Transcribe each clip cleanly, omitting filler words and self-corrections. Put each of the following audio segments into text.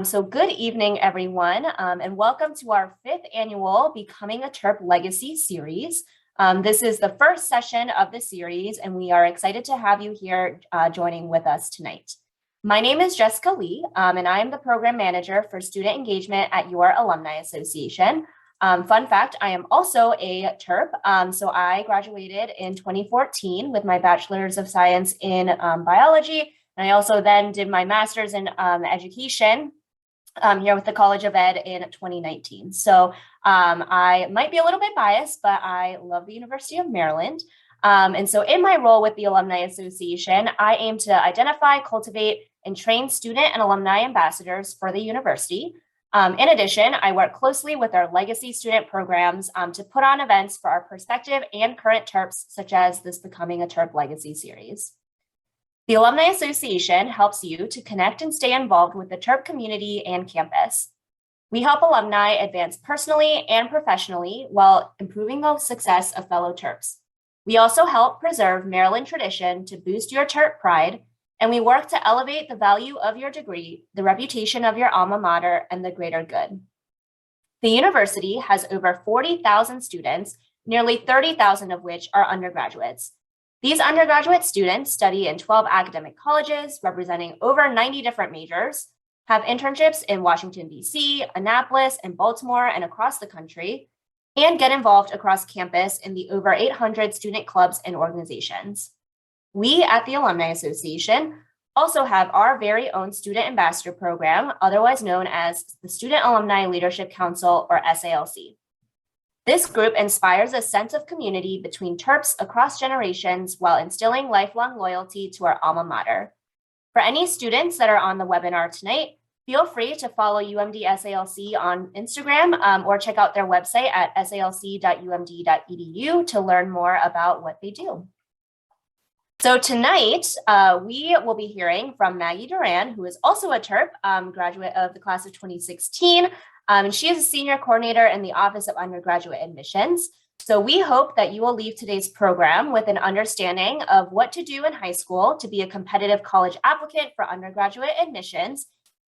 So good evening, everyone, and welcome to our 5th annual Becoming a Terp Legacy series. This is the first session of the series, and we are excited to have you here joining with us tonight. My name is Jessica Lee, and I am the Program Manager for Student Engagement at your Alumni Association. Fun fact, I am also a Terp, so I graduated in 2014 with my Bachelor's of Science in Biology, and I also then did my Master's in Education here with the College of Ed in 2019. So I might be a little bit biased, but I love the University of Maryland. And so in my role with the Alumni Association, I aim to identify, cultivate, and train student and alumni ambassadors for the university. In addition, I work closely with our legacy student programs to put on events for our prospective and current Terps, such as this Becoming a Terp Legacy series. The Alumni Association helps you to connect and stay involved with the Terp community and campus. We help alumni advance personally and professionally while improving the success of fellow Terps. We also help preserve Maryland tradition to boost your Terp pride, and we work to elevate the value of your degree, the reputation of your alma mater, and the greater good. The university has over 40,000 students, nearly 30,000 of which are undergraduates. These undergraduate students study in 12 academic colleges, representing over 90 different majors, have internships in Washington, D.C., Annapolis, and Baltimore, and across the country, and get involved across campus in the over 800 student clubs and organizations. We at the Alumni Association also have our very own Student Ambassador Program, otherwise known as the Student Alumni Leadership Council, or SALC. This group inspires a sense of community between Terps across generations while instilling lifelong loyalty to our alma mater. For any students that are on the webinar tonight, feel free to follow UMD SALC on Instagram or check out their website at salc.umd.edu to learn more about what they do. So tonight, we will be hearing from Maggie Duran, who is also a Terp, graduate of the class of 2016. And she is a senior coordinator in the Office of Undergraduate Admissions. So we hope that you will leave today's program with an understanding of what to do in high school to be a competitive college applicant for undergraduate admissions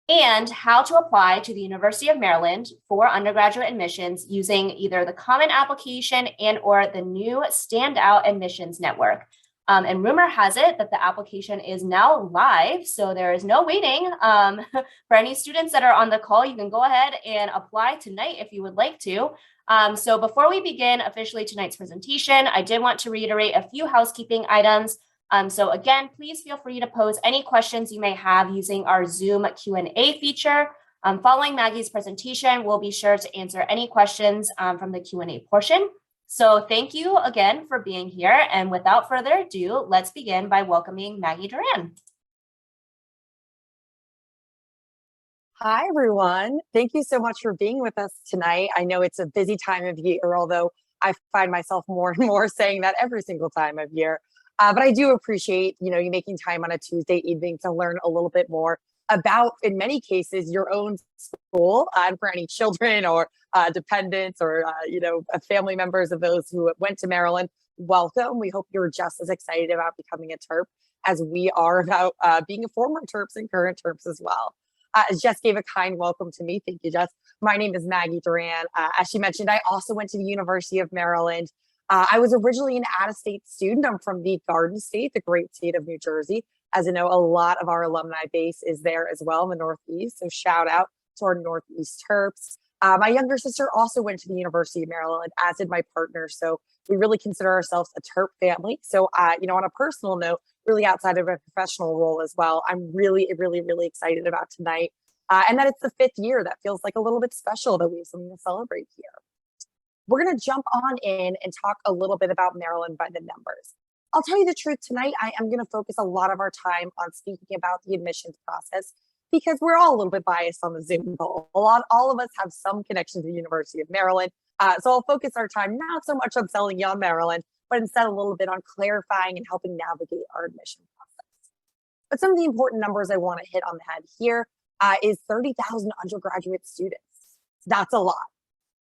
and how to apply to the University of Maryland for undergraduate admissions using either the Common Application and or the new Standout Admissions Network. And rumor has it that the application is now live, so there is no waiting. For any students that are on the call, you can go ahead and apply tonight if you would like to. So before we begin officially tonight's presentation, I did want to reiterate a few housekeeping items. So again, please feel free to pose any questions you may have using our Zoom Q&A feature. Following Maggie's presentation, we'll be sure to answer any questions from the Q&A portion. So thank you again for being here. And without further ado, let's begin by welcoming Maggie Duran. Hi, everyone. Thank you so much for being with us tonight. I know it's a busy time of year, although I find myself more and more saying that every single time of year. But I do appreciate, you making time on a Tuesday evening to learn a little bit more about, in many cases, your own school, and for any children or dependents or, family members of those who went to Maryland. Welcome. We hope you're just as excited about becoming a Terp as we are about being a former Terps and current Terps as well. Jess gave a kind welcome to me. Thank you, Jess. My name is Maggie Duran. As she mentioned, I also went to the University of Maryland. I was originally an out-of-state student. I'm from the Garden State, the great state of New Jersey. As you know, a lot of our alumni base is there as well in the Northeast. So shout out to our Northeast Terps. My younger sister also went to the University of Maryland, as did my partner. So we really consider ourselves a Terp family. So, on a personal note, really outside of a professional role as well, I'm really, really, really excited about tonight. And that it's the 5th year. That feels like a little bit special that we have something to celebrate here. We're going to jump on in and talk a little bit about Maryland by the numbers. I'll tell you the truth, tonight I am going to focus a lot of our time on speaking about the admissions process because we're all a little bit biased on the Zoom call. All of us have some connection to the University of Maryland. So I'll focus our time not so much on selling you on Maryland, but instead a little bit on clarifying and helping navigate our admission process. But some of the important numbers I want to hit on the head here is 30,000 undergraduate students. That's a lot.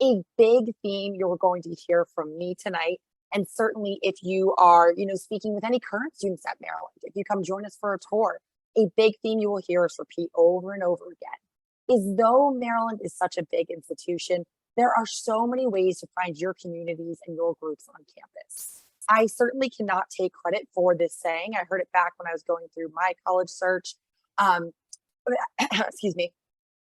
A big theme you're going to hear from me tonight. And certainly if you are, speaking with any current students at Maryland, if you come join us for a tour, a big theme you will hear us repeat over and over again is though Maryland is such a big institution, there are so many ways to find your communities and your groups on campus. I certainly cannot take credit for this saying. I heard it back when I was going through my college search. Um, excuse me.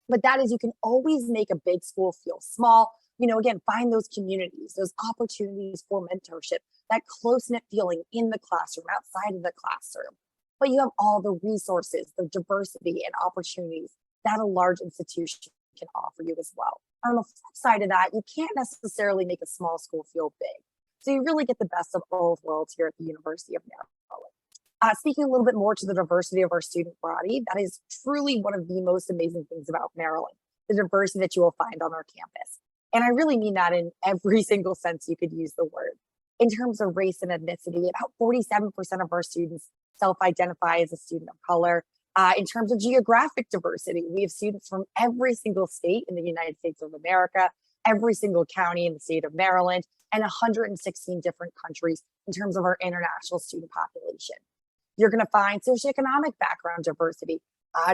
But that is, you can always make a big school feel small. Again, find those communities, those opportunities for mentorship, that close-knit feeling in the classroom, outside of the classroom. But you have all the resources, the diversity and opportunities that a large institution can offer you as well. On the flip side of that, you can't necessarily make a small school feel big. So you really get the best of both worlds here at the University of Maryland. Speaking a little bit more to the diversity of our student body, that is truly one of the most amazing things about Maryland, the diversity that you will find on our campus. And I really mean that in every single sense you could use the word. In terms of race and ethnicity, about 47% of our students self-identify as a student of color. In terms of geographic diversity, we have students from every single state in the United States of America, every single county in the state of Maryland, and 116 different countries in terms of our international student population. You're going to find socioeconomic background diversity,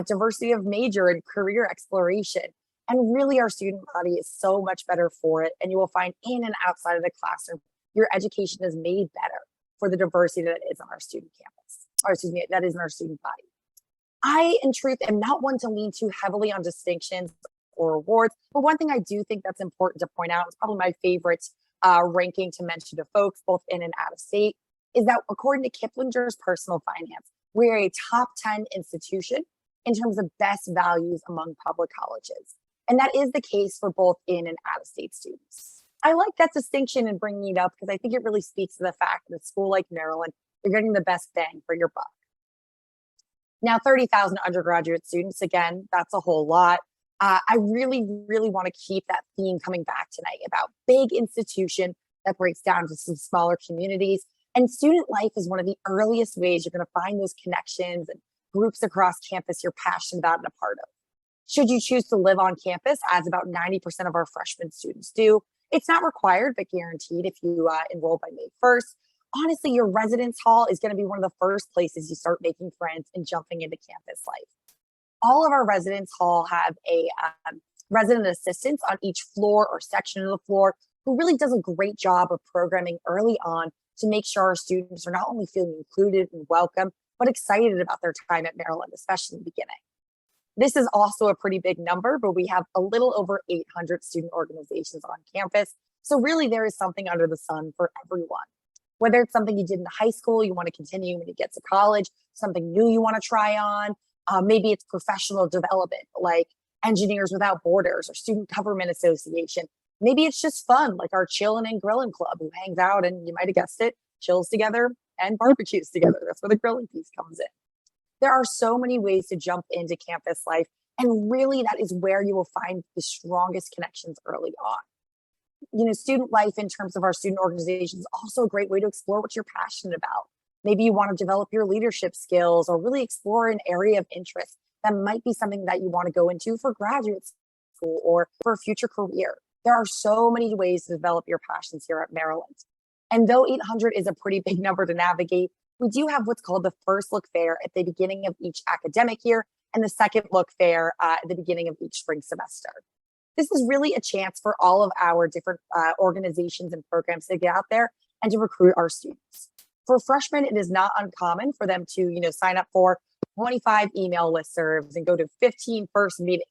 diversity of major and career exploration. And really, our student body is so much better for it. And you will find in and outside of the classroom, your education is made better for the diversity that is on our student campus, or excuse me, that is in our student body. I, in truth, am not one to lean too heavily on distinctions or awards, but one thing I do think that's important to point out, it's probably my favorite ranking to mention to folks, both in and out of state, is that according to Kiplinger's Personal Finance, we're a top 10 institution in terms of best values among public colleges. And that is the case for both in and out of state students. I like that distinction and bringing it up because I think it really speaks to the fact that a school like Maryland, you're getting the best bang for your buck. Now, 30,000 undergraduate students, again, that's a whole lot. I really, really want to keep that theme coming back tonight about big institution that breaks down to some smaller communities. And student life is one of the earliest ways you're going to find those connections and groups across campus you're passionate about and a part of. Should you choose to live on campus, as about 90% of our freshman students do, it's not required, but guaranteed if you enroll by May 1st. Honestly, your residence hall is going to be one of the first places you start making friends and jumping into campus life. All of our residence hall have a resident assistant on each floor or section of the floor who really does a great job of programming early on to make sure our students are not only feeling included and welcome, but excited about their time at Maryland, especially in the beginning. This is also a pretty big number, but we have a little over 800 student organizations on campus. So really there is something under the sun for everyone. Whether it's something you did in high school, you want to continue when you get to college, something new you want to try on, maybe it's professional development like Engineers Without Borders or Student Government Association. Maybe it's just fun, like our Chillin' and Grillin' Club, who hangs out and you might have guessed it, chills together and barbecues together. That's where the grilling piece comes in. There are so many ways to jump into campus life, and really that is where you will find the strongest connections early on. Student life in terms of our student organizations is also a great way to explore what you're passionate about. Maybe you want to develop your leadership skills or really explore an area of interest that might be something that you want to go into for graduate school or for a future career. There are so many ways to develop your passions here at Maryland. And though 800 is a pretty big number to navigate, we do have what's called the first look fair at the beginning of each academic year and the second look fair at the beginning of each spring semester. This is really a chance for all of our different organizations and programs to get out there and to recruit our students. For freshmen, it is not uncommon for them to, sign up for 25 email listservs and go to 15 first meetings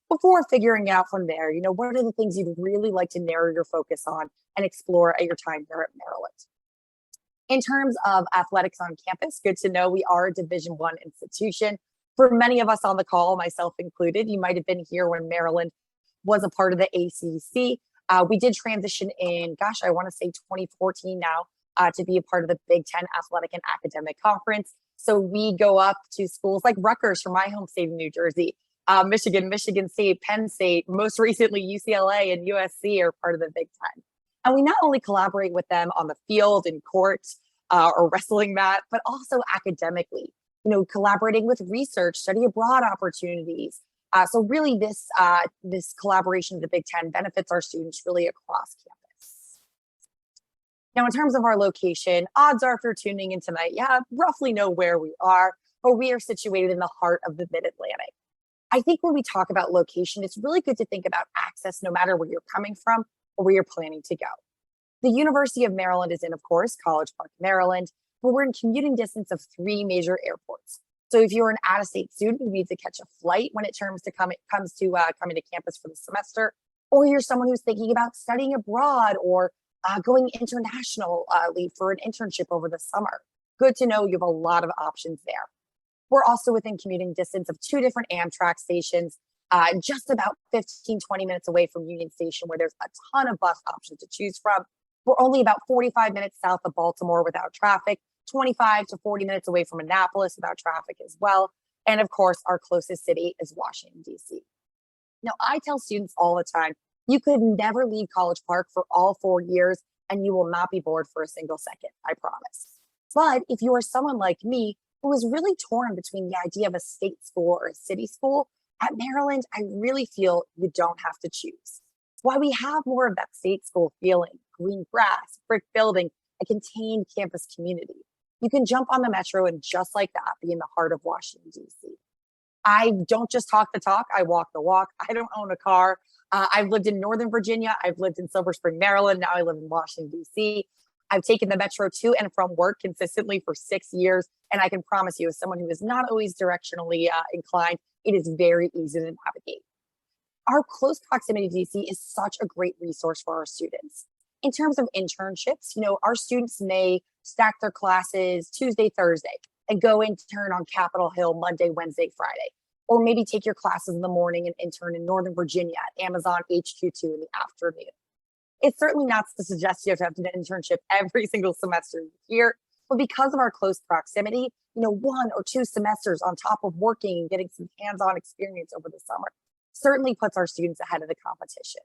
before figuring out from there, what are the things you'd really like to narrow your focus on and explore at your time here at Maryland. In terms of athletics on campus, good to know we are a Division I institution. For many of us on the call, myself included, you might have been here when Maryland was a part of the ACC. We did transition in, I want to say 2014 now, to be a part of the Big Ten Athletic and Academic Conference. So we go up to schools like Rutgers from my home state of New Jersey, Michigan, Michigan State, Penn State, most recently UCLA and USC are part of the Big Ten. And we not only collaborate with them on the field and court or wrestling mat, but also academically, collaborating with research, study abroad opportunities. So really this collaboration with the Big Ten benefits our students really across campus. Now, in terms of our location, odds are if you're tuning in tonight, roughly know where we are, but we are situated in the heart of the Mid-Atlantic. I think when we talk about location, it's really good to think about access no matter where you're coming from or where you're planning to go. The University of Maryland is in, of course, College Park, Maryland, but we're in commuting distance of 3 major airports. So if you're an out-of-state student who needs to catch a flight when it comes to coming to campus for the semester, or you're someone who's thinking about studying abroad or going internationally for an internship over the summer, good to know you have a lot of options there. We're also within commuting distance of 2 different Amtrak stations, just about 15, 20 minutes away from Union Station, where there's a ton of bus options to choose from. We're only about 45 minutes south of Baltimore without traffic, 25 to 40 minutes away from Annapolis without traffic as well. And of course, our closest city is Washington, D.C. Now, I tell students all the time, you could never leave College Park for all 4 years and you will not be bored for a single second, I promise. But if you are someone like me who is really torn between the idea of a state school or a city school, at Maryland, I really feel you don't have to choose. Why we have more of that state school feeling, green grass, brick building, a contained campus community. You can jump on the metro and just like that, be in the heart of Washington, D.C. I don't just talk the talk, I walk the walk. I don't own a car. I've lived in Northern Virginia. I've lived in Silver Spring, Maryland. Now I live in Washington, D.C. I've taken the metro to and from work consistently for 6 years. And I can promise you, as someone who is not always directionally inclined, it is very easy to navigate. Our close proximity to DC is such a great resource for our students. In terms of internships, our students may stack their classes Tuesday, Thursday, and go intern on Capitol Hill Monday, Wednesday, Friday. Or maybe take your classes in the morning and intern in Northern Virginia at Amazon HQ2 in the afternoon. It's certainly not to suggest you have to do an internship every single semester here, but because of our close proximity, 1 or 2 semesters on top of working and getting some hands-on experience over the summer certainly puts our students ahead of the competition.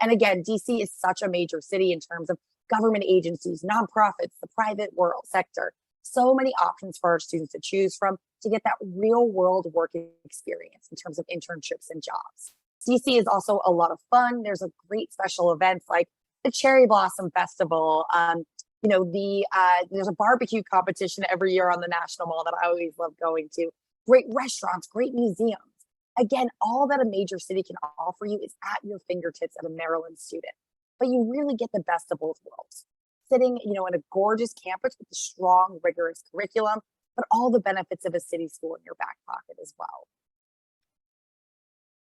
And again, DC is such a major city in terms of government agencies, nonprofits, the private world sector. So many options for our students to choose from to get that real world working experience in terms of internships and jobs. DC is also a lot of fun. There's a great special events like the Cherry Blossom Festival. There's a barbecue competition every year on the National Mall that I always love going to. Great restaurants, great museums. Again, all that a major city can offer you is at your fingertips as a Maryland student. But you really get the best of both worlds. Sitting, in a gorgeous campus with a strong, rigorous curriculum, but all the benefits of a city school in your back pocket as well.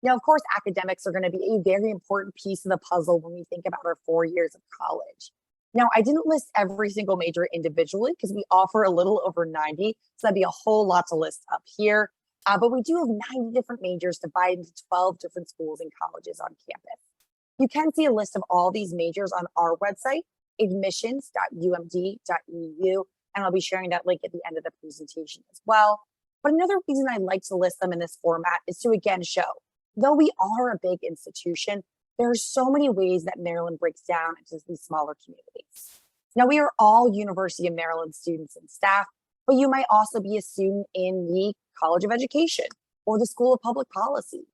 Now, of course, academics are going to be a very important piece of the puzzle when we think about our 4 years of college. Now, I didn't list every single major individually because we offer a little over 90, so that'd be a whole lot to list up here. But we do have 90 different majors divided into 12 different schools and colleges on campus. You can see a list of all these majors on our website, admissions.umd.edu, and I'll be sharing that link at the end of the presentation as well. But another reason I like to list them in this format is to again show, though we are a big institution, there are so many ways that Maryland breaks down into these smaller communities. Now, we are all University of Maryland students and staff, but you might also be a student in the College of Education or the School of Public Policy.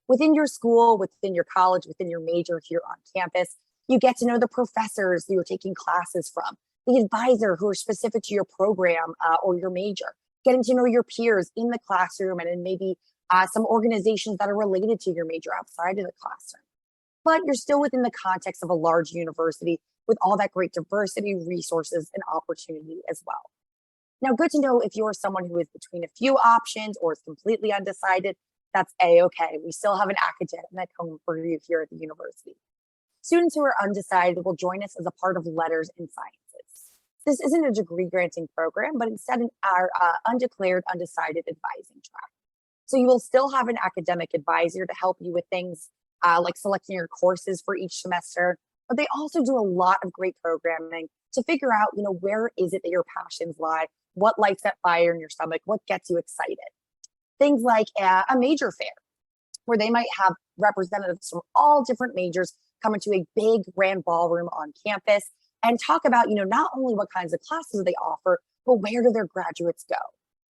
Within your school, within your college, within your major here on campus, you get to know the professors that you're taking classes from, the advisor who are specific to your program or your major, getting to know your peers in the classroom and in maybe some organizations that are related to your major outside of the classroom. But you're still within the context of a large university with all that great diversity, resources, and opportunity as well. Now, good to know if you're someone who is between a few options or is completely undecided, that's A-okay. We still have an academic home for you here at the university. Students who are undecided will join us as a part of Letters and Sciences. This isn't a degree granting program, but instead our undeclared undecided advising track. So you will still have an academic advisor to help you with things like selecting your courses for each semester, but they also do a lot of great programming to figure out, where is it that your passions lie? What lights that fire in your stomach? What gets you excited? Things like a major fair, where they might have representatives from all different majors come into a big grand ballroom on campus and talk about, not only what kinds of classes they offer, but where do their graduates go?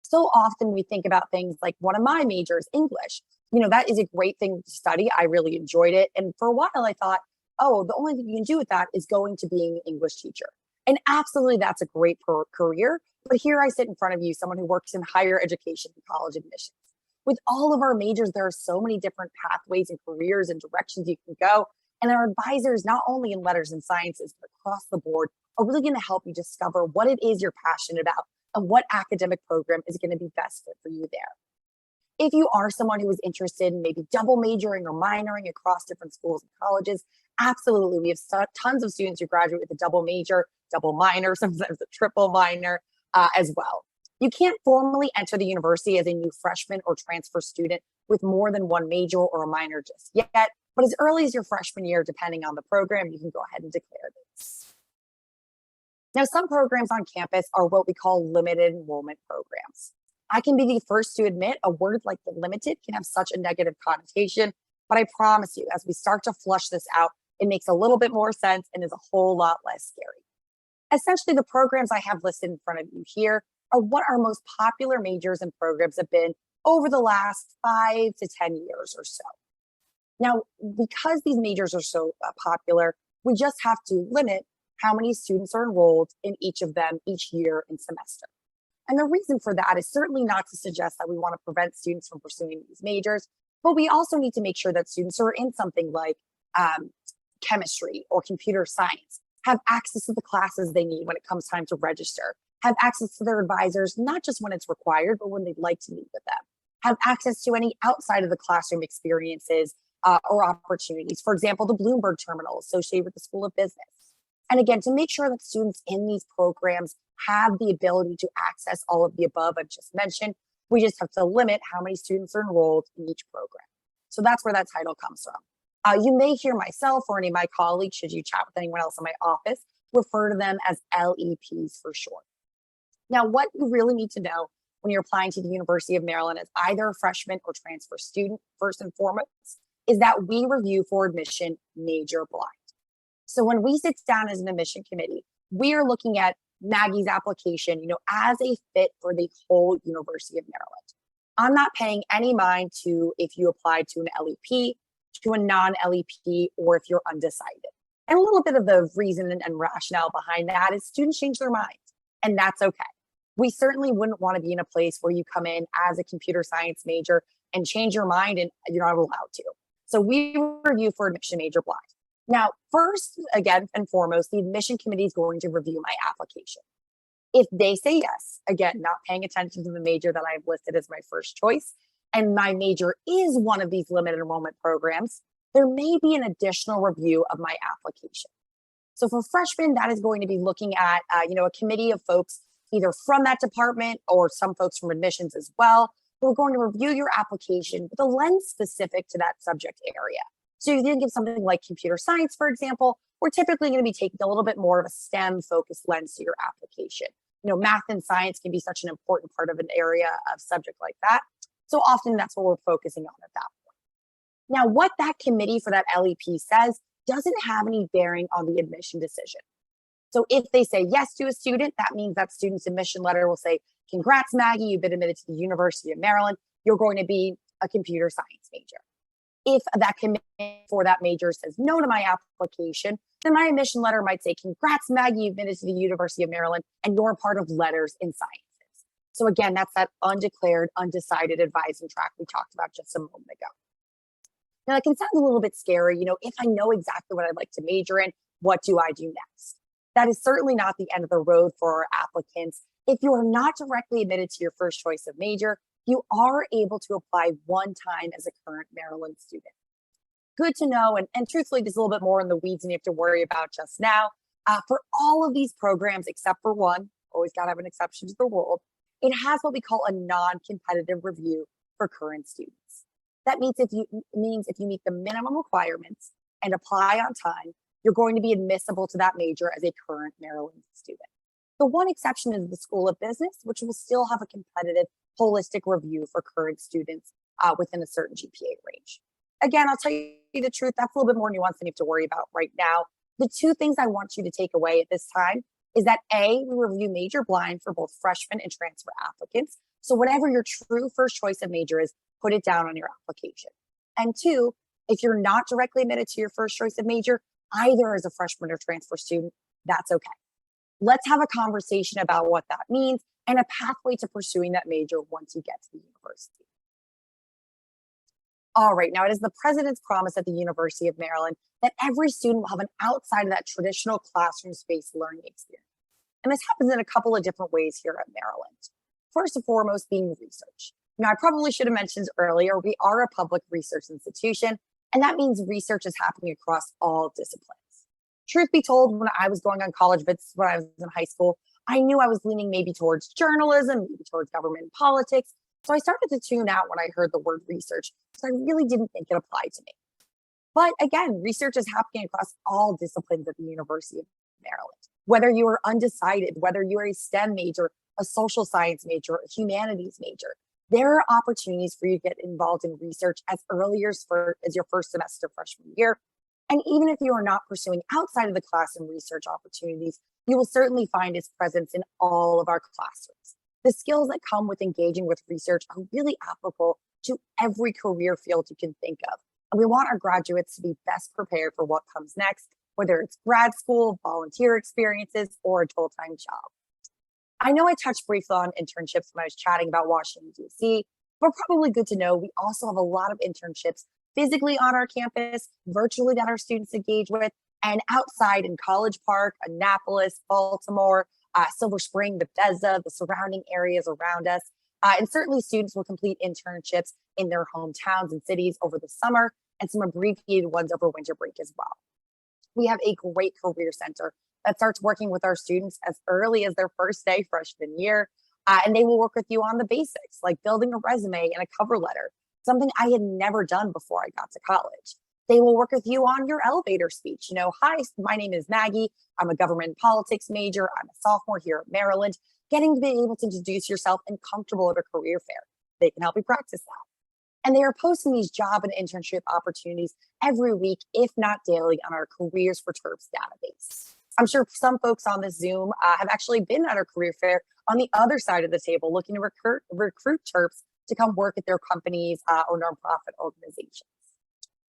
So often we think about things like one of my majors, English. That is a great thing to study. I really enjoyed it. And for a while I thought, oh, the only thing you can do with that is going to being an English teacher. And absolutely, that's a great career. But here I sit in front of you, someone who works in higher education and college admissions. With all of our majors, there are so many different pathways and careers and directions you can go. And our advisors, not only in letters and sciences, but across the board, are really going to help you discover what it is you're passionate about and what academic program is going to be best fit for you there. If you are someone who is interested in maybe double majoring or minoring across different schools and colleges, absolutely. We have tons of students who graduate with a double major, double minor, sometimes a triple minor as well. You can't formally enter the university as a new freshman or transfer student with more than one major or a minor just yet, but as early as your freshman year, depending on the program, you can go ahead and declare this. Now, some programs on campus are what we call limited enrollment programs. I can be the first to admit a word like the limited can have such a negative connotation, but I promise you, as we start to flush this out, it makes a little bit more sense and is a whole lot less scary. Essentially, the programs I have listed in front of you here are what our most popular majors and programs have been over the last 5 to 10 years or so. Now, because these majors are so popular, we just have to limit how many students are enrolled in each of them each year and semester. And the reason for that is certainly not to suggest that we want to prevent students from pursuing these majors, but we also need to make sure that students who are in something like chemistry or computer science have access to the classes they need when it comes time to register, have access to their advisors, not just when it's required, but when they'd like to meet with them, have access to any outside of the classroom experiences or opportunities. For example, the Bloomberg terminal associated with the School of Business. And again, to make sure that students in these programs have the ability to access all of the above I've just mentioned, we just have to limit how many students are enrolled in each program. So that's where that title comes from. You may hear myself or any of my colleagues, should you chat with anyone else in my office, refer to them as LEPs for short. Now, what you really need to know when you're applying to the University of Maryland as either a freshman or transfer student, first and foremost, is that we review for admission major blind. So when we sit down as an admission committee, we are looking at Maggie's application, as a fit for the whole University of Maryland. I'm not paying any mind to if you applied to an LEP, to a non-LEP, or if you're undecided. And a little bit of the reason and rationale behind that is students change their minds, and that's okay. We certainly wouldn't want to be in a place where you come in as a computer science major and change your mind and you're not allowed to. So we review for admission major blind. Now, first, again and foremost, the admission committee is going to review my application. If they say yes, again, not paying attention to the major that I've listed as my first choice, and my major is one of these limited enrollment programs, there may be an additional review of my application. So for freshmen, that is going to be looking at, a committee of folks either from that department or some folks from admissions as well, who are going to review your application with a lens specific to that subject area. So you think of something like computer science, for example, we're typically going to be taking a little bit more of a STEM-focused lens to your application. Math and science can be such an important part of an area of subject like that. So often that's what we're focusing on at that point. Now, what that committee for that LEP says doesn't have any bearing on the admission decision. So if they say yes to a student, that means that student's admission letter will say, congrats, Maggie, you've been admitted to the University of Maryland. You're going to be a computer science major. If that committee for that major says no to my application, then my admission letter might say, congrats, Maggie, you've been to the University of Maryland, and you're a part of letters in sciences. So again, that's that undeclared, undecided advising track we talked about just a moment ago. Now, it can sound a little bit scary. If I know exactly what I'd like to major in, what do I do next? That is certainly not the end of the road for our applicants. If you are not directly admitted to your first choice of major, you are able to apply one time as a current Maryland student. Good to know, and truthfully, there's a little bit more in the weeds than you have to worry about just now. For all of these programs, except for one, always got to have an exception to the rule, it has what we call a non-competitive review for current students. That means if you meet the minimum requirements and apply on time, you're going to be admissible to that major as a current Maryland student. The one exception is the School of Business, which will still have a competitive holistic review for current students within a certain GPA range. Again, I'll tell you the truth, that's a little bit more nuanced than you have to worry about right now. The two things I want you to take away at this time is that A, we review major blind for both freshmen and transfer applicants. So whatever your true first choice of major is, put it down on your application. And two, if you're not directly admitted to your first choice of major, either as a freshman or transfer student, that's okay. Let's have a conversation about what that means and a pathway to pursuing that major once you get to the university. All right, now it is the president's promise at the University of Maryland that every student will have an outside of that traditional classroom-based learning experience. And this happens in a couple of different ways here at Maryland. First and foremost being research. Now, I probably should have mentioned earlier, we are a public research institution, and that means research is happening across all disciplines. Truth be told, when I was going on college visits when I was in high school, I knew I was leaning maybe towards journalism, maybe towards government and politics. So I started to tune out when I heard the word research, because I really didn't think it applied to me. But again, research is happening across all disciplines at the University of Maryland. Whether you are undecided, whether you are a STEM major, a social science major, a humanities major, there are opportunities for you to get involved in research as early as your first semester freshman year. And even if you are not pursuing outside of the classroom research opportunities, you will certainly find its presence in all of our classrooms. The skills that come with engaging with research are really applicable to every career field you can think of. And we want our graduates to be best prepared for what comes next, whether it's grad school, volunteer experiences, or a full-time job. I know I touched briefly on internships when I was chatting about Washington, D.C., but probably good to know we also have a lot of internships physically on our campus, virtually that our students engage with, and outside in College Park, Annapolis, Baltimore, Silver Spring, Bethesda, the surrounding areas around us. And certainly students will complete internships in their hometowns and cities over the summer, and some abbreviated ones over winter break as well. We have a great career center that starts working with our students as early as their first day freshman year. And they will work with you on the basics, like building a resume and a cover letter, something I had never done before I got to college. They will work with you on your elevator speech. You know, hi, my name is Maggie. I'm a government and politics major. I'm a sophomore here at Maryland. Getting to be able to introduce yourself and comfortable at a career fair. They can help you practice that. And they are posting these job and internship opportunities every week, if not daily, on our Careers for Terps database. I'm sure some folks on this Zoom have actually been at our career fair on the other side of the table looking to recruit Terps to come work at their companies or nonprofit organizations.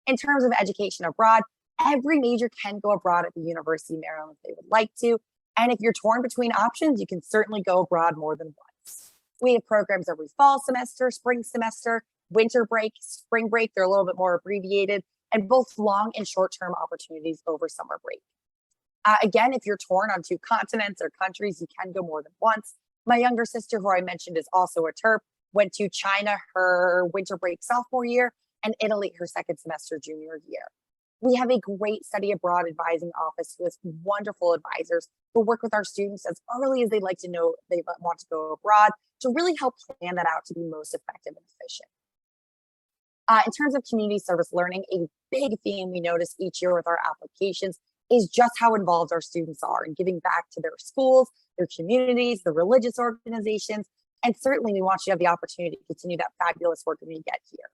In terms of education abroad, every major can go abroad at the University of Maryland if they would like to. And if you're torn between options, you can certainly go abroad more than once. We have programs every fall semester, spring semester, winter break, spring break. They're a little bit more abbreviated, and both long and short-term opportunities over summer break. Again, if you're torn on two continents or countries, you can go more than once. My younger sister, who I mentioned is also a Terp, went to China her winter break sophomore year and Italy her second semester junior year. We have a great study abroad advising office who has wonderful advisors who work with our students as early as they like to know they want to go abroad to really help plan that out to be most effective and efficient. In terms of community service learning, a big theme we notice each year with our applications is just how involved our students are in giving back to their schools, their communities, the religious organizations, and certainly we want you to have the opportunity to continue that fabulous work when you get here.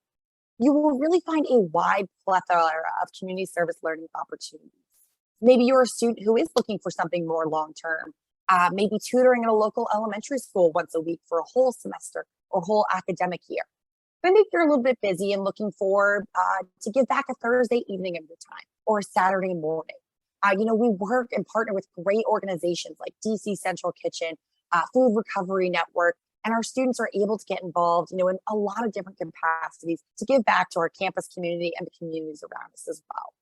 You will really find a wide plethora of community service learning opportunities. Maybe you're a student who is looking for something more long-term, maybe tutoring at a local elementary school once a week for a whole semester or whole academic year. Maybe you're a little bit busy and looking for to give back a Thursday evening of your time or a Saturday morning. We work and partner with great organizations like DC Central Kitchen, Food Recovery Network, and our students are able to get involved, in a lot of different capacities to give back to our campus community and the communities around us as well.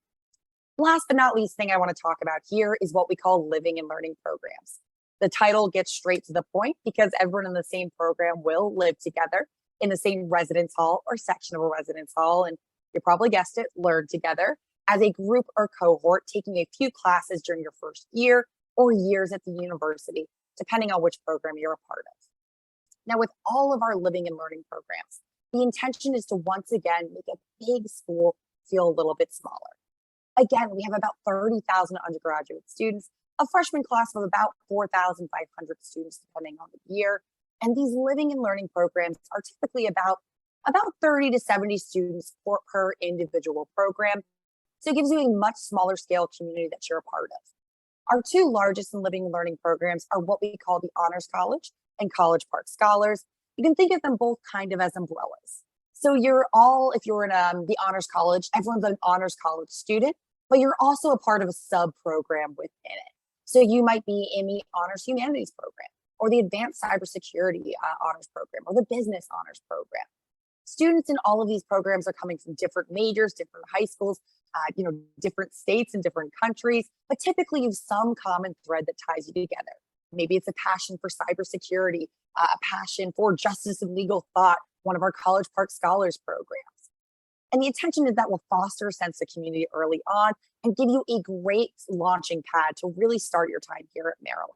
Last but not least thing I want to talk about here is what we call living and learning programs. The title gets straight to the point because everyone in the same program will live together in the same residence hall or section of a residence hall, and you probably guessed it, learn together as a group or cohort, taking a few classes during your first year or years at the university, depending on which program you're a part of. Now, with all of our living and learning programs, the intention is to once again make a big school feel a little bit smaller. Again, we have about 30,000 undergraduate students, a freshman class of about 4,500 students, depending on the year. And these living and learning programs are typically about 30 to 70 students per individual program. So it gives you a much smaller scale community that you're a part of. Our two largest in living and learning programs are what we call the Honors College and College Park Scholars. You can think of them both kind of as umbrellas. So if you're in the Honors College, everyone's an Honors College student, but you're also a part of a sub-program within it. So you might be in the Honors Humanities program, or the Advanced Cybersecurity Honors program, or the Business Honors program. Students in all of these programs are coming from different majors, different high schools, different states and different countries, but typically you have some common thread that ties you together. Maybe it's a passion for cybersecurity, a passion for justice and legal thought, one of our College Park Scholars programs. And the intention is that will foster a sense of community early on and give you a great launching pad to really start your time here at Maryland.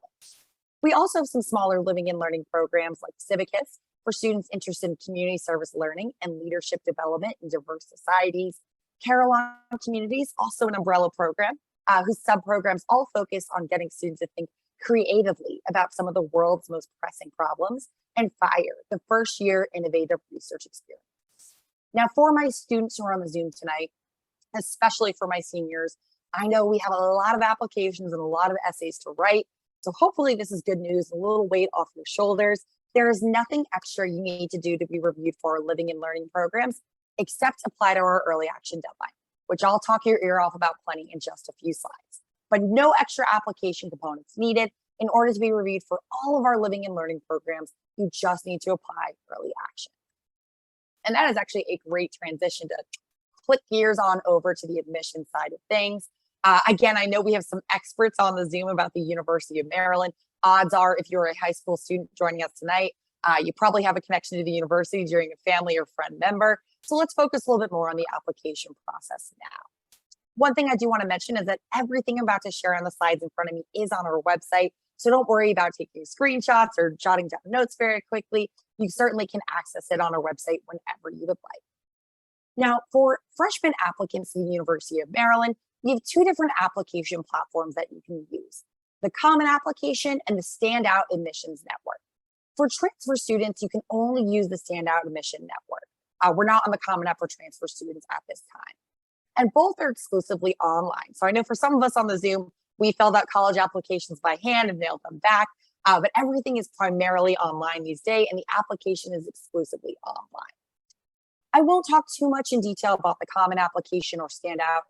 We also have some smaller living and learning programs like Civicus for students interested in community service learning and leadership development in diverse societies. Carillon Communities, also an umbrella program, whose sub-programs all focus on getting students to think creatively about some of the world's most pressing problems, and FIRE, the first year innovative research experience. Now, for my students who are on the Zoom tonight, especially for my seniors, I know we have a lot of applications and a lot of essays to write. So hopefully this is good news, a little weight off your shoulders. There is nothing extra you need to do to be reviewed for our living and learning programs, except apply to our early action deadline, which I'll talk your ear off about plenty in just a few slides. But no extra application components needed. In order to be reviewed for all of our living and learning programs, you just need to apply early action. And that is actually a great transition to click gears on over to the admission side of things. Again, I know we have some experts on the Zoom about the University of Maryland. Odds are, if you're a high school student joining us tonight, you probably have a connection to the university during a family or friend member. So let's focus a little bit more on the application process now. One thing I do want to mention is that everything I'm about to share on the slides in front of me is on our website. So don't worry about taking screenshots or jotting down notes very quickly. You certainly can access it on our website whenever you would like. Now, for freshman applicants in the University of Maryland, we have two different application platforms that you can use: the Common Application and the Standout Admissions Network. For transfer students, you can only use the Standout Admission Network. We're not on the Common App for transfer students at this time. And both are exclusively online. So I know for some of us on the Zoom, we filled out college applications by hand and mailed them back, but everything is primarily online these days, and the application is exclusively online. I won't talk too much in detail about the Common Application or Standout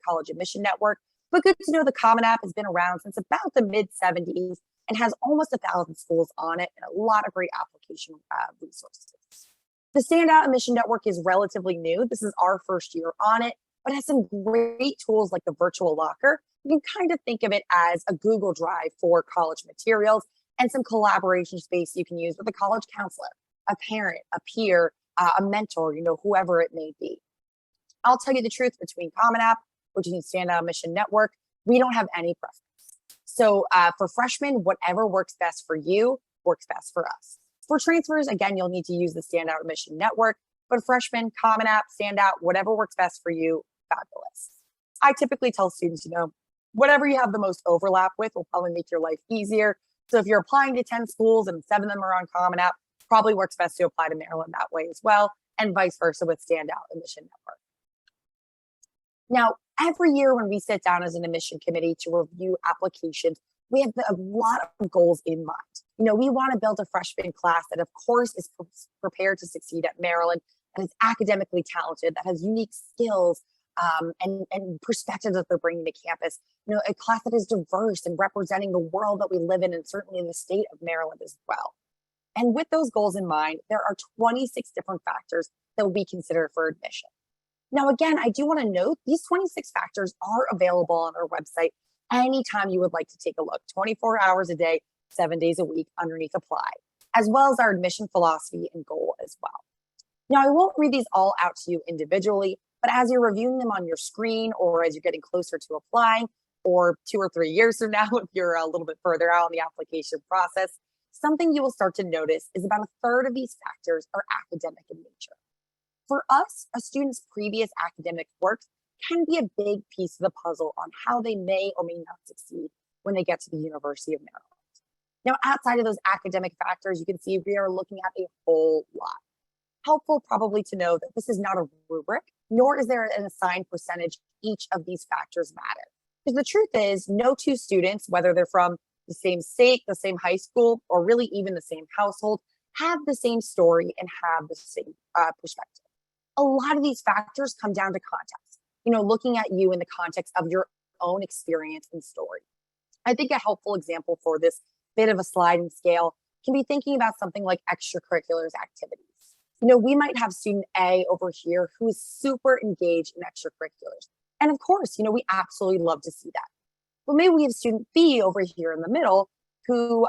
College Admission Network, but good to know the Common App has been around since about the mid-70s and has almost 1,000 schools on it and a lot of great application resources. The Standout Admission Network is relatively new. This is our first year on it, but has some great tools like the virtual locker. You can kind of think of it as a Google Drive for college materials, and some collaboration space you can use with a college counselor, a parent, a peer, a mentor, whoever it may be. I'll tell you the truth, between Common App, which is Standout Admission Network, we don't have any preference. So for freshmen, whatever works best for you works best for us. For transfers, again, you'll need to use the Standout Admission Network, but freshmen, Common App, Standout, whatever works best for you, fabulous. I typically tell students, whatever you have the most overlap with will probably make your life easier. So if you're applying to 10 schools and 7 of them are on Common App, probably works best to apply to Maryland that way as well, and vice versa with Standout Admission Network. Now, every year when we sit down as an admission committee to review applications, we have a lot of goals in mind. We want to build a freshman class that, of course, is prepared to succeed at Maryland, and is academically talented, that has unique skills and perspectives that they're bringing to campus. A class that is diverse and representing the world that we live in, and certainly in the state of Maryland as well. And with those goals in mind, there are 26 different factors that we consider for admission. Now, again, I do want to note these 26 factors are available on our website anytime you would like to take a look, 24 hours a day, 7 days a week underneath Apply, as well as our admission philosophy and goal as well. Now, I won't read these all out to you individually, but as you're reviewing them on your screen, or as you're getting closer to applying, or 2 or 3 years from now, if you're a little bit further out in the application process, something you will start to notice is about a third of these factors are academic in nature. For us, a student's previous academic work can be a big piece of the puzzle on how they may or may not succeed when they get to the University of Maryland. Now, outside of those academic factors, you can see we are looking at a whole lot. Helpful probably to know that this is not a rubric, nor is there an assigned percentage each of these factors matter. Because the truth is, no two students, whether they're from the same state, the same high school, or really even the same household, have the same story and have the same perspective. A lot of these factors come down to context, looking at you in the context of your own experience and story. I think a helpful example for this bit of a sliding scale can be thinking about something like extracurriculars activities. We might have student A over here who is super engaged in extracurriculars. And of course, we absolutely love to see that. But maybe we have student B over here in the middle who,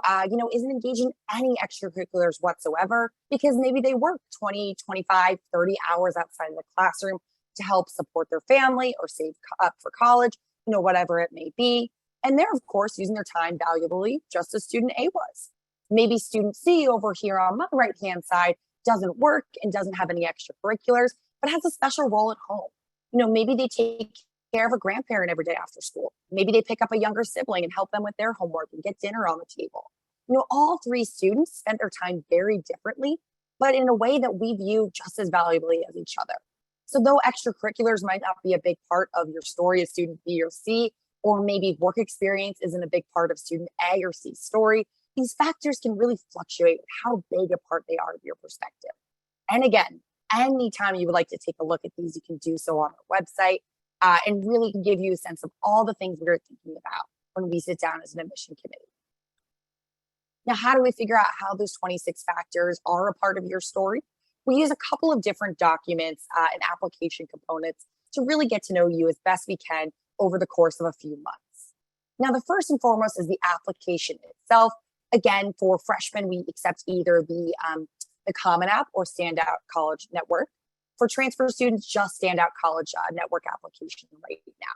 isn't engaged in any extracurriculars whatsoever because maybe they work 20, 25, 30 hours outside of the classroom to help support their family or save up for college, whatever it may be. And they're, of course, using their time valuably, just as student A was. Maybe student C over here on my right-hand side doesn't work and doesn't have any extracurriculars, but has a special role at home. Maybe they take care of a grandparent every day after school. Maybe they pick up a younger sibling and help them with their homework and get dinner on the table. All three students spent their time very differently, but in a way that we view just as valuably as each other. So though extracurriculars might not be a big part of your story as student B or C, or maybe work experience isn't a big part of student A or C's story, these factors can really fluctuate with how big a part they are of your perspective. And again, anytime you would like to take a look at these, you can do so on our website and really give you a sense of all the things we're thinking about when we sit down as an admission committee. Now, how do we figure out how those 26 factors are a part of your story? We use a couple of different documents and application components to really get to know you as best we can over the course of a few months. Now, the first and foremost is the application itself. Again, for freshmen, we accept either the Common App or Standout College Network. For transfer students, just Standout College Network application right now.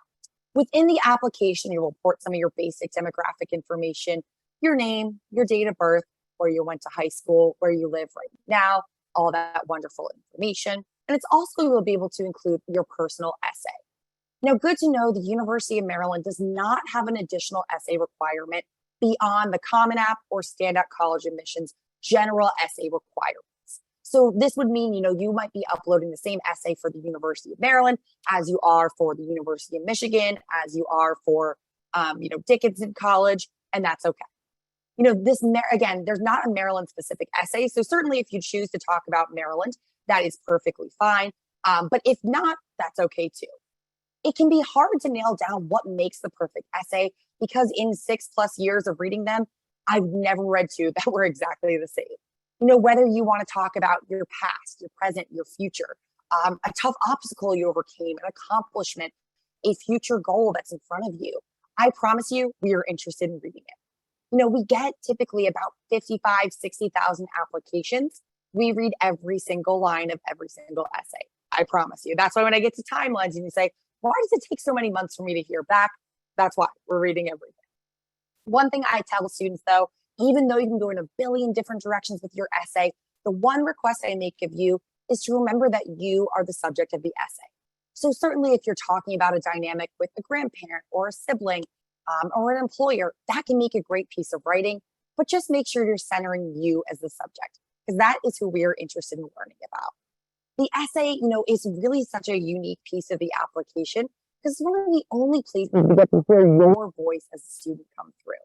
Within the application, you'll report some of your basic demographic information, your name, your date of birth, where you went to high school, where you live right now, all that wonderful information. And it's also, you'll be able to include your personal essay. Now, good to know the University of Maryland does not have an additional essay requirement beyond the Common App or Standout College Admissions general essay requirements. So this would mean, you might be uploading the same essay for the University of Maryland as you are for the University of Michigan, as you are for, Dickinson College, and that's okay. Again, there's not a Maryland specific essay. So certainly if you choose to talk about Maryland, that is perfectly fine. But if not, that's okay too. It can be hard to nail down what makes the perfect essay because in 6+ years of reading them, I've never read two that were exactly the same. Whether you want to talk about your past, your present, your future, a tough obstacle you overcame, an accomplishment, a future goal that's in front of you, I promise you, we are interested in reading it. We get typically about 55, 60,000 applications. We read every single line of every single essay. I promise you. That's why when I get to timelines and you say, why does it take so many months for me to hear back? That's why we're reading everything. One thing I tell students though, even though you can go in a billion different directions with your essay, the one request I make of you is to remember that you are the subject of the essay. So certainly if you're talking about a dynamic with a grandparent or a sibling or an employer, that can make a great piece of writing, but just make sure you're centering you as the subject because that is who we are interested in learning about. The essay, is really such a unique piece of the application because it's one of the only places you get to hear your voice as a student come through.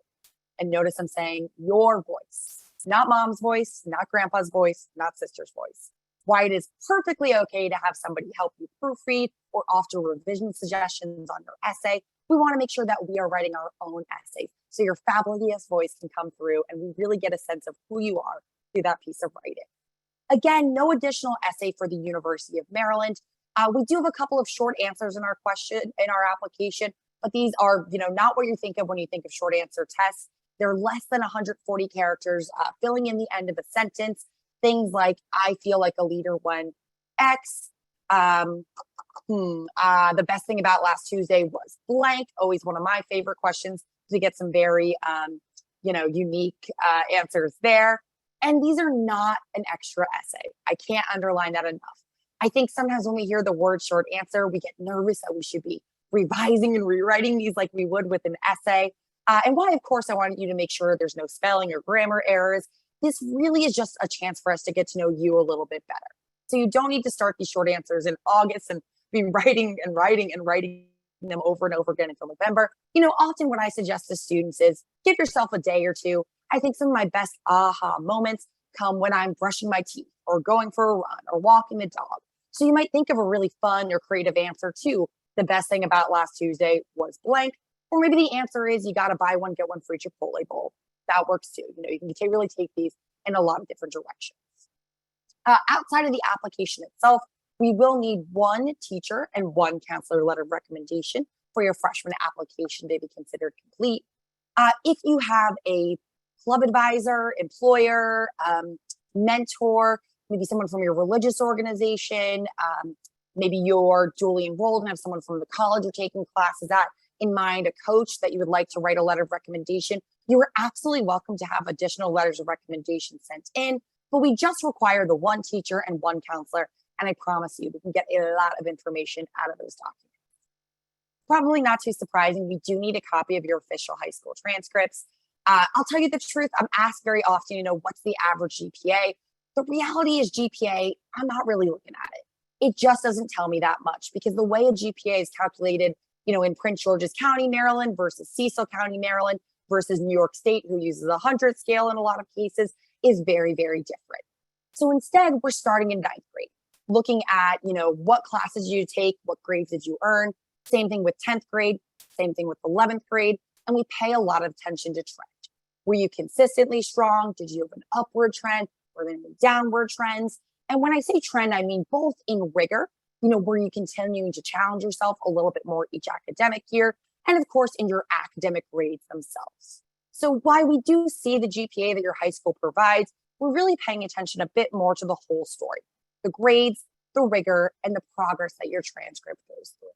And notice I'm saying your voice, not mom's voice, not grandpa's voice, not sister's voice. Why it is perfectly okay to have somebody help you proofread or offer revision suggestions on your essay. We want to make sure that we are writing our own essays so your fabulous voice can come through and we really get a sense of who you are through that piece of writing. Again, no additional essay for the University of Maryland. We do have a couple of short answers in our application, but these are, not what you think of when you think of short answer tests. They're less than 140 characters, filling in the end of a sentence. Things like, I feel like a leader when X. The best thing about last Tuesday was blank. Always one of my favorite questions to get some very, unique answers there. And these are not an extra essay. I can't underline that enough. I think sometimes when we hear the word short answer, we get nervous that we should be revising and rewriting these like we would with an essay. And why, of course, I want you to make sure there's no spelling or grammar errors. This really is just a chance for us to get to know you a little bit better. So you don't need to start these short answers in August and be writing them over and over again until November. Often what I suggest to students is give yourself a day or two. I think some of my best aha moments come when I'm brushing my teeth or going for a run or walking the dog. So you might think of a really fun or creative answer too. The best thing about last Tuesday was blank. Or maybe the answer is you got to buy one, get one free Chipotle bowl. That works too. You can really take these in a lot of different directions. Outside of the application itself, we will need one teacher and one counselor letter of recommendation for your freshman application to be considered complete. If you have a club advisor, employer, mentor, maybe someone from your religious organization, maybe you're dually enrolled and have someone from the college you're taking classes at in mind, a coach that you would like to write a letter of recommendation, you are absolutely welcome to have additional letters of recommendation sent in, but we just require the one teacher and one counselor, and I promise you, we can get a lot of information out of those documents. Probably not too surprising, we do need a copy of your official high school transcripts. I'll tell you the truth, I'm asked very often, what's the average GPA? The reality is GPA, I'm not really looking at it. It just doesn't tell me that much because the way a GPA is calculated, in Prince George's County, Maryland versus Cecil County, Maryland versus New York State, who uses a 100 scale in a lot of cases, is very, very different. So instead, we're starting in ninth grade, looking at, what classes you take, what grades did you earn, same thing with 10th grade, same thing with 11th grade, and we pay a lot of attention to trend. Were you consistently strong? Did you have an upward trend? Were there any downward trends? And when I say trend, I mean both in rigor, were you continuing to challenge yourself a little bit more each academic year? And of course, in your academic grades themselves. So while we do see the GPA that your high school provides, we're really paying attention a bit more to the whole story, the grades, the rigor, and the progress that your transcript goes through.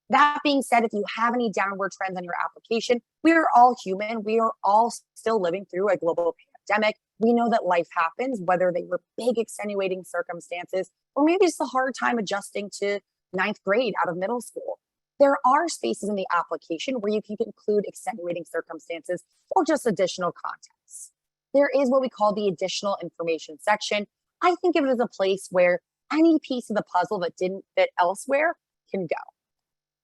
That being said, if you have any downward trends on your application, we are all human. We are all still living through a global pandemic. We know that life happens, whether they were big extenuating circumstances, or maybe just a hard time adjusting to ninth grade out of middle school. There are spaces in the application where you can include extenuating circumstances or just additional context. There is what we call the additional information section. I think of it as a place where any piece of the puzzle that didn't fit elsewhere can go.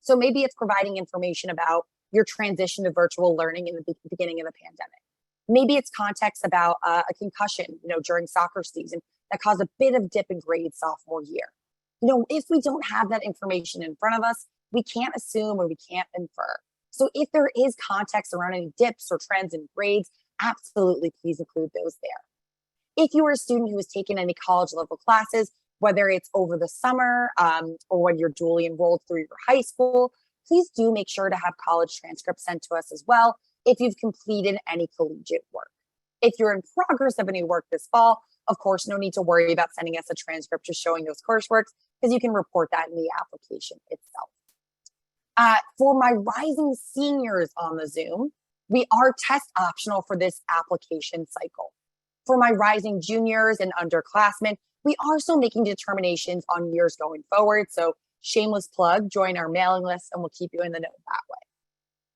So maybe it's providing information about your transition to virtual learning in the beginning of the pandemic. Maybe it's context about a concussion, during soccer season that caused a bit of dip in grades sophomore year. If we don't have that information in front of us, we can't assume or we can't infer. So if there is context around any dips or trends in grades, absolutely please include those there. If you are a student who has taken any college level classes, whether it's over the summer or when you're dually enrolled through your high school, please do make sure to have college transcripts sent to us as well if you've completed any collegiate work. If you're in progress of any work this fall, of course, no need to worry about sending us a transcript just showing those courseworks because you can report that in the application itself. For my rising seniors on the Zoom, we are test optional for this application cycle. For my rising juniors and underclassmen, we are still making determinations on years going forward. So shameless plug, join our mailing list and we'll keep you in the know that way.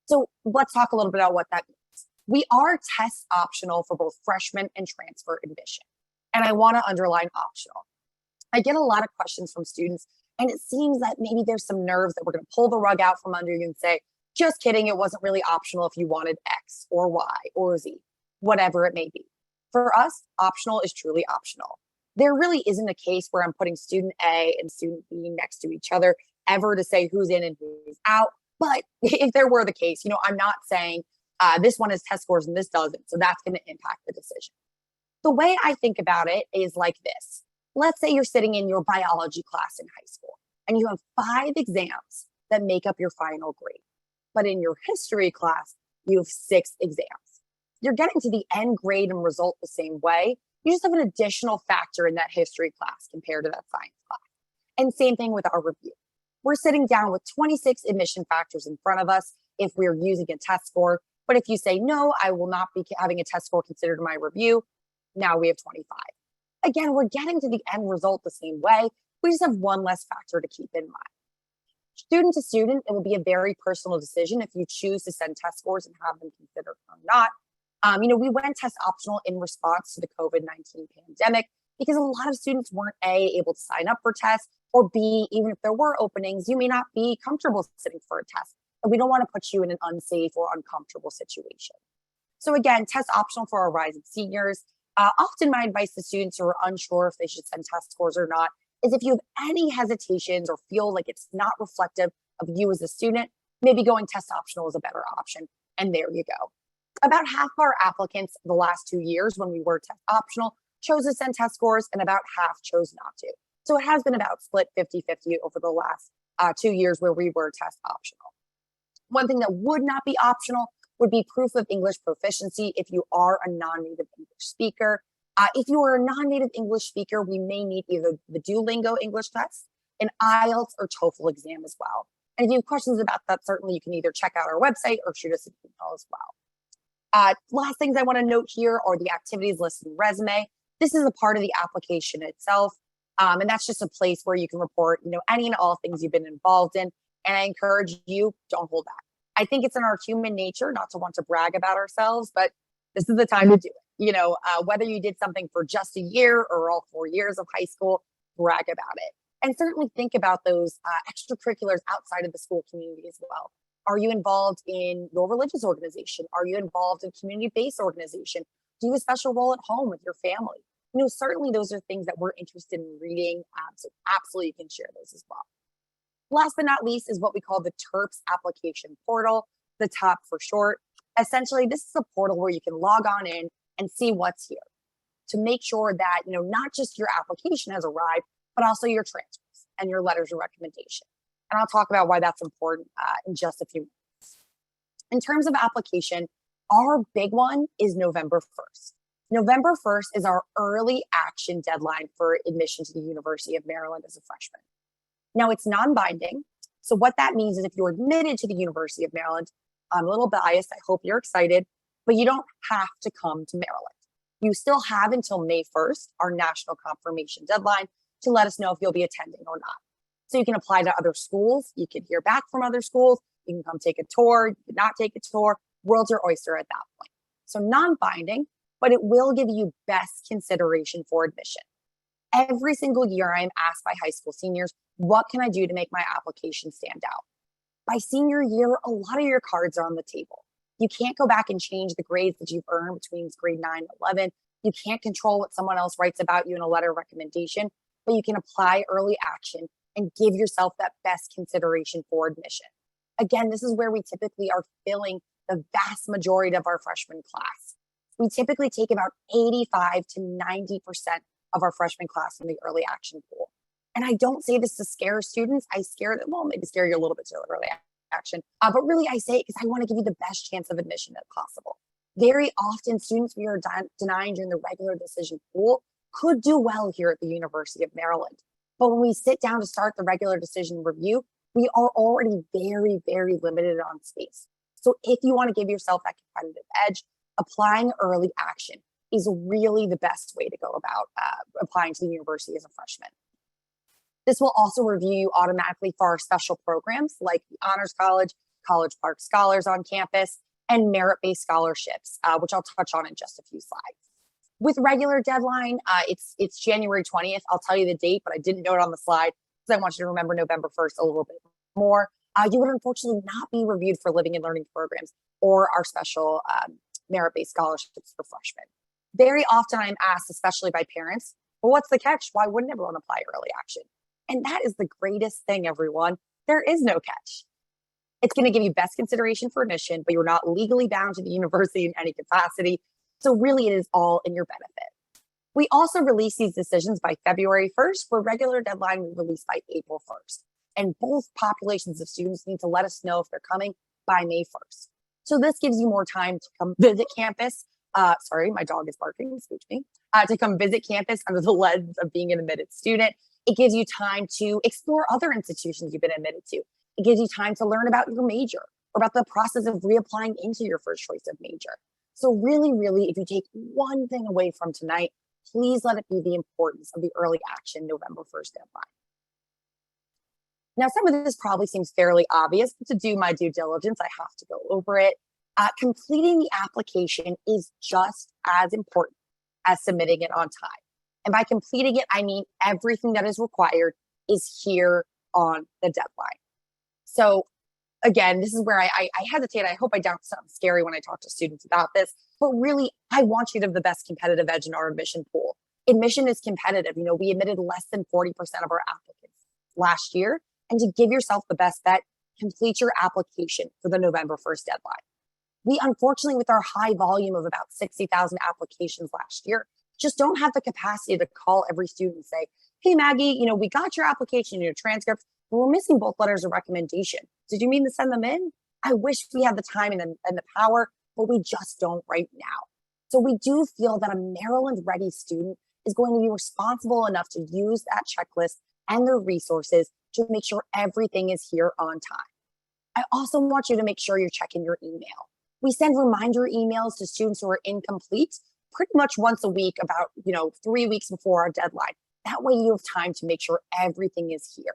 So let's talk a little bit about what that means. We are test optional for both freshman and transfer admission. And I want to underline optional. I get a lot of questions from students, and it seems that maybe there's some nerves that we're going to pull the rug out from under you and say, just kidding, it wasn't really optional if you wanted X or Y or Z, whatever it may be. For us, optional is truly optional. There really isn't a case where I'm putting student A and student B next to each other ever to say who's in and who's out. But if there were the case, I'm not saying this one has test scores and this doesn't. So that's going to impact the decision. The way I think about it is like this. Let's say you're sitting in your biology class in high school and you have 5 exams that make up your final grade. But in your history class, you have 6 exams. You're getting to the end grade and result the same way. You just have an additional factor in that history class compared to that science class. And same thing with our review. We're sitting down with 26 admission factors in front of us if we're using a test score. But if you say, no, I will not be having a test score considered in my review, now we have 25. Again, we're getting to the end result the same way. We just have one less factor to keep in mind. Student to student, it will be a very personal decision if you choose to send test scores and have them considered or not. We went test optional in response to the COVID-19 pandemic because a lot of students weren't able to sign up for tests, or B, even if there were openings, you may not be comfortable sitting for a test. And we don't want to put you in an unsafe or uncomfortable situation. So again, test optional for our rising seniors. Often my advice to students who are unsure if they should send test scores or not is if you have any hesitations or feel like it's not reflective of you as a student, maybe going test optional is a better option. And there you go. About half of our applicants the last 2 years when we were test optional chose to send test scores and about half chose not to. So it has been about split 50-50 over the last 2 years where we were test optional. One thing that would not be optional would be proof of English proficiency if you are a non-native English speaker. If you are a non-native English speaker, we may need either the Duolingo English test, an IELTS or TOEFL exam as well. And if you have questions about that, certainly you can either check out our website or shoot us an email as well. Last things I want to note here are the activities listed in resume. This is a part of the application itself. And that's just a place where you can report, any and all things you've been involved in. And I encourage you, don't hold back. I think it's in our human nature not to want to brag about ourselves, but this is the time to do it. Whether you did something for just a year or all 4 years of high school, brag about it. And certainly think about those extracurriculars outside of the school community as well. Are you involved in your religious organization? Are you involved in community-based organization? Do you have a special role at home with your family? Certainly those are things that we're interested in reading. So absolutely you can share those as well. Last but not least is what we call the Terps application portal, the TOP for short. Essentially, this is a portal where you can log on in and see what's here to make sure that, not just your application has arrived, but also your transcripts and your letters of recommendation. And I'll talk about why that's important in just a few minutes. In terms of application, our big one is November 1st. November 1st is our early action deadline for admission to the University of Maryland as a freshman. Now, it's non-binding. So what that means is if you're admitted to the University of Maryland, I'm a little biased, I hope you're excited, but you don't have to come to Maryland. You still have until May 1st, our national confirmation deadline, to let us know if you'll be attending or not. So you can apply to other schools, you can hear back from other schools, you can come take a tour, you can not take a tour, world's your oyster at that point. So non-binding, but it will give you best consideration for admission. Every single year I am asked by high school seniors, what can I do to make my application stand out? By senior year, a lot of your cards are on the table. You can't go back and change the grades that you've earned between grade 9 and 11. You can't control what someone else writes about you in a letter of recommendation, but you can apply early action and give yourself that best consideration for admission. Again, this is where we typically are filling the vast majority of our freshman class. We typically take about 85 to 90% of our freshman class in the early action pool. And I don't say this to scare students. I scare them, well, maybe scare you a little bit to early action. But really I say it because I want to give you the best chance of admission as possible. Very often students we are denying during the regular decision pool could do well here at the University of Maryland. But when we sit down to start the regular decision review, we are already very, very limited on space. So if you want to give yourself that competitive edge, applying early action is really the best way to go about applying to the university as a freshman. This will also review you automatically for our special programs like the Honors College, College Park Scholars on campus, and merit-based scholarships, which I'll touch on in just a few slides. With regular deadline, it's January 20th. I'll tell you the date, but I didn't note it on the slide because I want you to remember November 1st a little bit more. You would unfortunately not be reviewed for living and learning programs or our special merit-based scholarships for freshmen. Very often I'm asked, especially by parents, well, what's the catch? Why wouldn't everyone apply early action? And that is the greatest thing, everyone. There is no catch. It's going to give you best consideration for admission, but you're not legally bound to the university in any capacity. So really it is all in your benefit. We also release these decisions by February 1st, where regular deadline we release by April 1st. And both populations of students need to let us know if they're coming by May 1st. So this gives you more time to come visit campus. Sorry, my dog is barking, excuse me. To come visit campus under the lens of being an admitted student. It gives you time to explore other institutions you've been admitted to. It gives you time to learn about your major or about the process of reapplying into your first choice of major. So really, really, if you take one thing away from tonight, please let it be the importance of the early action November 1st deadline. Now, some of this probably seems fairly obvious, but to do my due diligence, I have to go over it. Completing the application is just as important as submitting it on time. And by completing it, I mean everything that is required is here on the deadline. So again, this is where I hesitate. I hope I don't sound scary when I talk to students about this, but really, I want you to have the best competitive edge in our admission pool. Admission is competitive. We admitted less than 40% of our applicants last year. And to give yourself the best bet, complete your application for the November 1st deadline. We unfortunately, with our high volume of about 60,000 applications last year, just don't have the capacity to call every student and say, hey, Maggie, we got your application and your transcripts, but we're missing both letters of recommendation. Did you mean to send them in? I wish we had the time and the power, but we just don't right now. So we do feel that a Maryland ready student is going to be responsible enough to use that checklist and their resources to make sure everything is here on time. I also want you to make sure you're checking your email. We send reminder emails to students who are incomplete pretty much once a week, about 3 weeks before our deadline. That way you have time to make sure everything is here.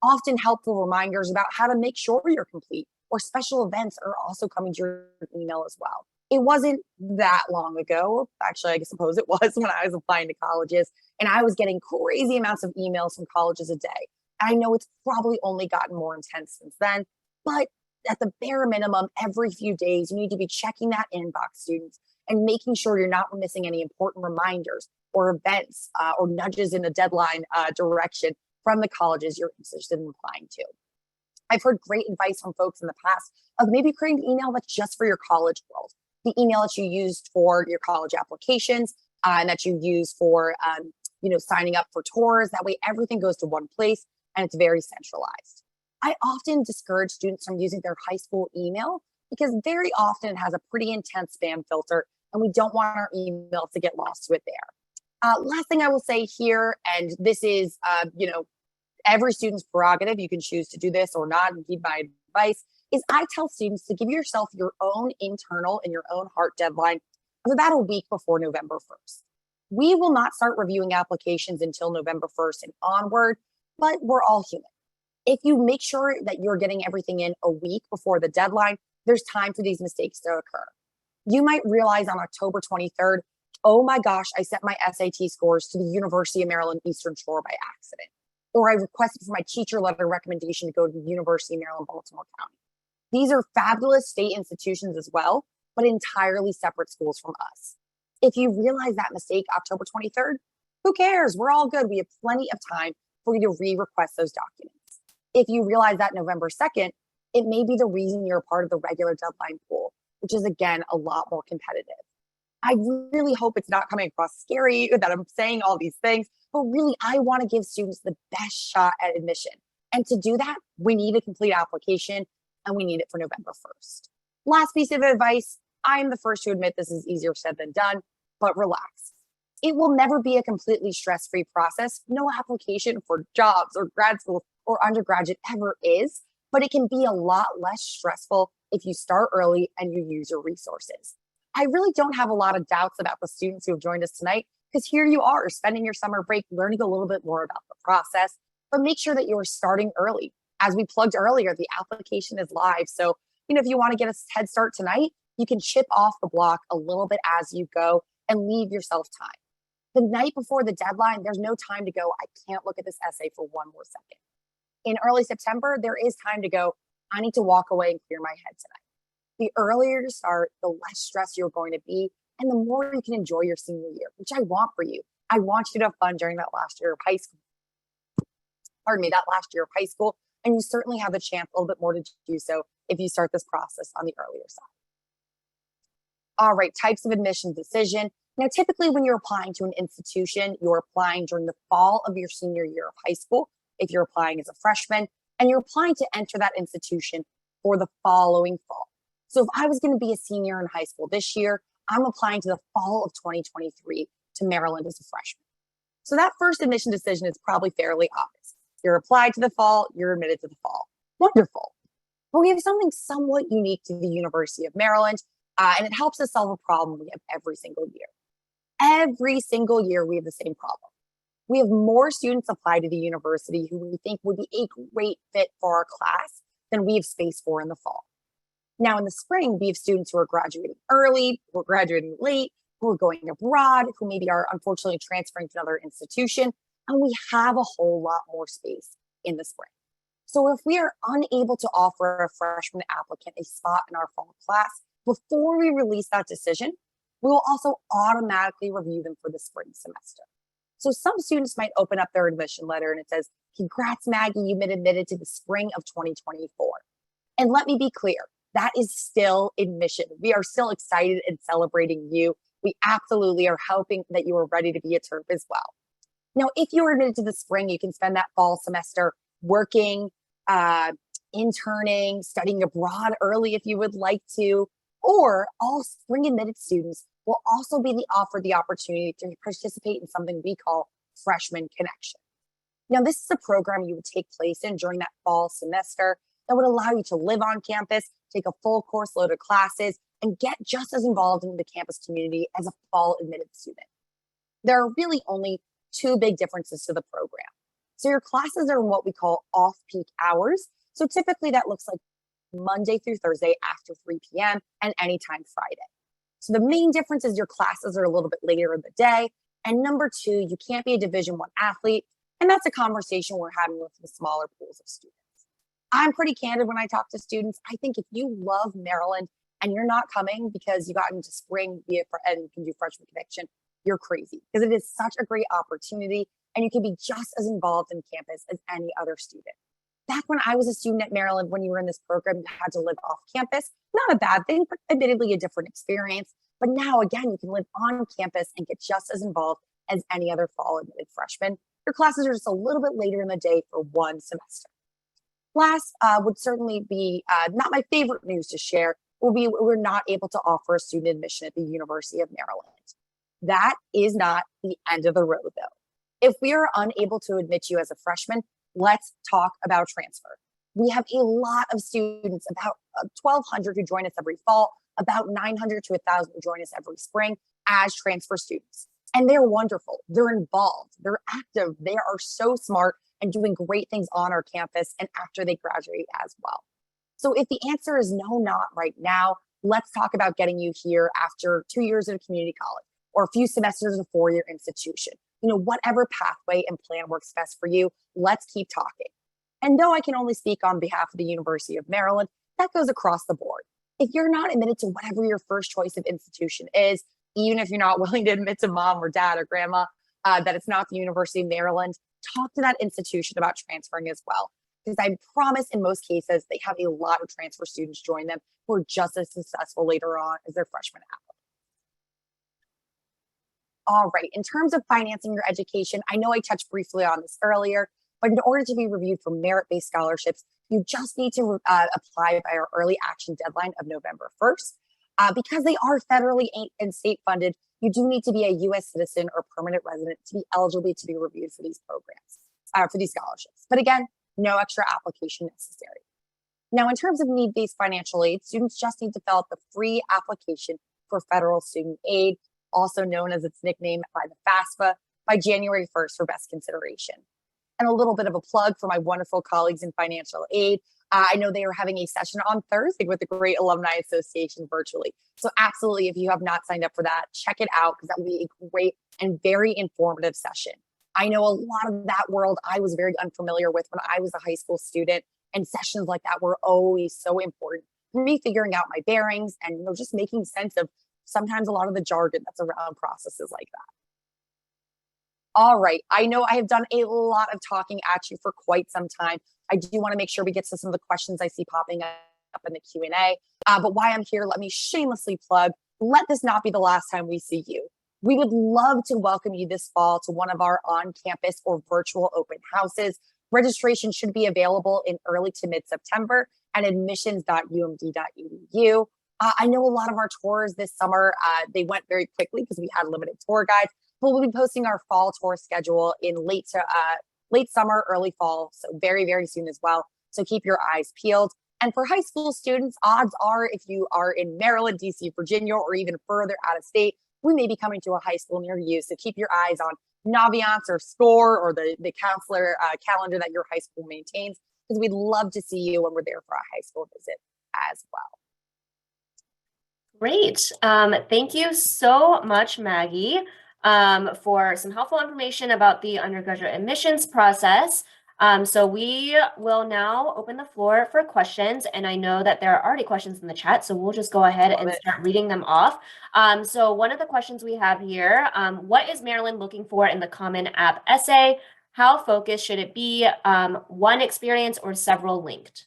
Often helpful reminders about how to make sure you're complete or special events are also coming to your email as well. It wasn't that long ago, actually, I suppose it was, when I was applying to colleges, and I was getting crazy amounts of emails from colleges a day. I know it's probably only gotten more intense since then, but at the bare minimum, every few days, you need to be checking that inbox, students, and making sure you're not missing any important reminders or events or nudges in the deadline direction from the colleges you're interested in applying to. I've heard great advice from folks in the past of maybe creating an email that's just for your college world. The email that you used for your college applications and that you use for signing up for tours. That way everything goes to one place and it's very centralized. I often discourage students from using their high school email because very often it has a pretty intense spam filter and we don't want our email to get lost to it there. Last thing I will say here, and this is, every student's prerogative, you can choose to do this or not and heed my advice, is I tell students to give yourself your own internal and your own heart deadline of about a week before November 1st. We will not start reviewing applications until November 1st and onward, but we're all human. If you make sure that you're getting everything in a week before the deadline, there's time for these mistakes to occur. You might realize on October 23rd, oh my gosh, I sent my SAT scores to the University of Maryland Eastern Shore by accident. Or I requested for my teacher letter recommendation to go to the University of Maryland, Baltimore County. These are fabulous state institutions as well, but entirely separate schools from us. If you realize that mistake October 23rd, who cares? We're all good. We have plenty of time for you to re-request those documents. If you realize that November 2nd, it may be the reason you're a part of the regular deadline pool, which is, again, a lot more competitive. I really hope it's not coming across scary that I'm saying all these things, but really, I want to give students the best shot at admission. And to do that, we need a complete application, and we need it for November 1st. Last piece of advice, I am the first to admit this is easier said than done, but relax. It will never be a completely stress-free process. No application for jobs or grad school or undergraduate ever is, but it can be a lot less stressful if you start early and you use your resources. I really don't have a lot of doubts about the students who have joined us tonight, because here you are spending your summer break, learning a little bit more about the process, but make sure that you are starting early. As we plugged earlier, the application is live. So, if you want to get a head start tonight, you can chip off the block a little bit as you go and leave yourself time. The night before the deadline, there's no time to go, I can't look at this essay for one more second. In early September, there is time to go, I need to walk away and clear my head tonight. The earlier you start, the less stressed you're going to be, and the more you can enjoy your senior year, which I want for you. I want you to have fun during that last year of high school. And you certainly have the chance a little bit more to do so if you start this process on the earlier side. All right, types of admission decision. Now, typically when you're applying to an institution, you're applying during the fall of your senior year of high school, if you're applying as a freshman, and you're applying to enter that institution for the following fall. So if I was going to be a senior in high school this year, I'm applying to the fall of 2023 to Maryland as a freshman. So that first admission decision is probably fairly obvious. You're applied to the fall, you're admitted to the fall. Wonderful. But we have something somewhat unique to the University of Maryland, and it helps us solve a problem we have every single year. Every single year, we have the same problem. We have more students apply to the university who we think would be a great fit for our class than we have space for in the fall. Now, in the spring, we have students who are graduating early, who are graduating late, who are going abroad, who maybe are unfortunately transferring to another institution, and we have a whole lot more space in the spring. So if we are unable to offer a freshman applicant a spot in our fall class before we release that decision, we will also automatically review them for the spring semester. So some students might open up their admission letter and it says, congrats, Maggie, you've been admitted to the spring of 2024. And let me be clear, that is still admission. We are still excited and celebrating you. we absolutely are hoping that you are ready to be a Terp as well. Now, if you are admitted to the spring, you can spend that fall semester working, interning, studying abroad early if you would like to, or all spring admitted students will also be offered the opportunity to participate in something we call Freshman Connection. Now, this is a program you would take place in during that fall semester that would allow you to live on campus, take a full course load of classes, and get just as involved in the campus community as a fall admitted student. There are really only two big differences to the program. So your classes are in what we call off-peak hours. So typically that looks like Monday through Thursday after 3 p.m. and anytime Friday. So the main difference is your classes are a little bit later in the day. And number two, you can't be a Division I athlete. And that's a conversation we're having with the smaller pools of students. I'm pretty candid when I talk to students. I think if you love Maryland and you're not coming because you got into spring and you can do Freshman Connection, you're crazy, because it is such a great opportunity and you can be just as involved in campus as any other student. Back when I was a student at Maryland, when you were in this program, you had to live off campus. Not a bad thing, but admittedly a different experience. But now, again, you can live on campus and get just as involved as any other fall admitted freshman. Your classes are just a little bit later in the day for one semester. Last would certainly be not my favorite news to share, will be we're not able to offer a student admission at the University of Maryland. That is not the end of the road, though. If we are unable to admit you as a freshman, let's talk about transfer. We have a lot of students, about 1,200 who join us every fall, about 900 to 1,000 who join us every spring as transfer students. And they're wonderful. They're involved. They're active. They are so smart and doing great things on our campus and after they graduate as well. So if the answer is no, not right now, let's talk about getting you here after 2 years of community college or a few semesters of a four-year institution. Whatever pathway and plan works best for you, let's keep talking. And though I can only speak on behalf of the University of Maryland, that goes across the board. If you're not admitted to whatever your first choice of institution is, even if you're not willing to admit to mom or dad or grandma that it's not the University of Maryland, talk to that institution about transferring as well. Because I promise in most cases, they have a lot of transfer students join them who are just as successful later on as their freshman applicants. All right, in terms of financing your education, I know I touched briefly on this earlier, but in order to be reviewed for merit-based scholarships, you just need to apply by our early action deadline of November 1st. Because they are federally and state funded, you do need to be a U.S. citizen or permanent resident to be eligible to be reviewed for these programs, for these scholarships. But again, no extra application necessary. Now, in terms of need-based financial aid, students just need to fill out the free application for federal student aid, also known as its nickname by the FAFSA, by January 1st for best consideration. And a little bit of a plug for my wonderful colleagues in financial aid. I know they are having a session on Thursday with the great Alumni Association virtually. So absolutely, if you have not signed up for that, check it out because that will be a great and very informative session. I know a lot of that world I was very unfamiliar with when I was a high school student, and sessions like that were always so important for me figuring out my bearings and just making sense of sometimes a lot of the jargon that's around processes like that. All right, I know I have done a lot of talking at you for quite some time. I do want to make sure we get to some of the questions I see popping up in the Q&A. But while I'm here, let me shamelessly plug, let this not be the last time we see you. We would love to welcome you this fall to one of our on-campus or virtual open houses. Registration should be available in early to mid-September at admissions.umd.edu. I know a lot of our tours this summer, they went very quickly because we had limited tour guides, but we'll be posting our fall tour schedule in late summer, early fall, so very, very soon as well. So keep your eyes peeled. And for high school students, odds are if you are in Maryland, DC, Virginia, or even further out of state, we may be coming to a high school near you. So keep your eyes on Naviance or SCORE or the counselor calendar that your high school maintains, because we'd love to see you when we're there for a high school visit as well. Great. Thank you so much, Maggie, for some helpful information about the undergraduate admissions process. So we will now open the floor for questions, and I know that there are already questions in the chat, so we'll just go ahead and start reading them off. So one of the questions we have here, what is Maryland looking for in the Common App essay? How focused should it be? One experience or several linked?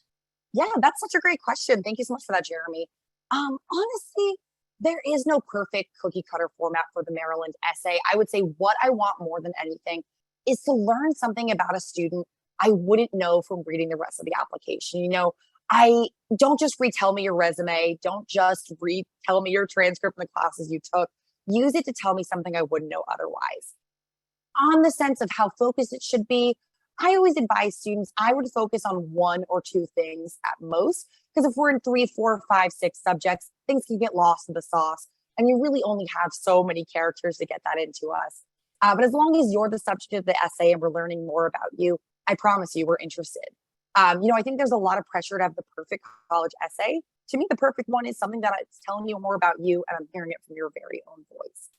Yeah, that's such a great question. Thank you so much for that, Jeremy. Honestly, there is no perfect cookie cutter format for the Maryland essay. I would say what I want more than anything is to learn something about a student I wouldn't know from reading the rest of the application. I don't just retell me your resume. Don't just retell me your transcript from the classes you took. Use it to tell me something I wouldn't know otherwise. On the sense of how focused it should be, I always advise students, I would focus on one or two things at most. Because if we're in 3, 4, 5, 6 subjects, things can get lost in the sauce. And you really only have so many characters to get that into us. But as long as you're the subject of the essay and we're learning more about you, I promise you we're interested. I think there's a lot of pressure to have the perfect college essay. To me, the perfect one is something that is telling you more about you and I'm hearing it from your very own voice.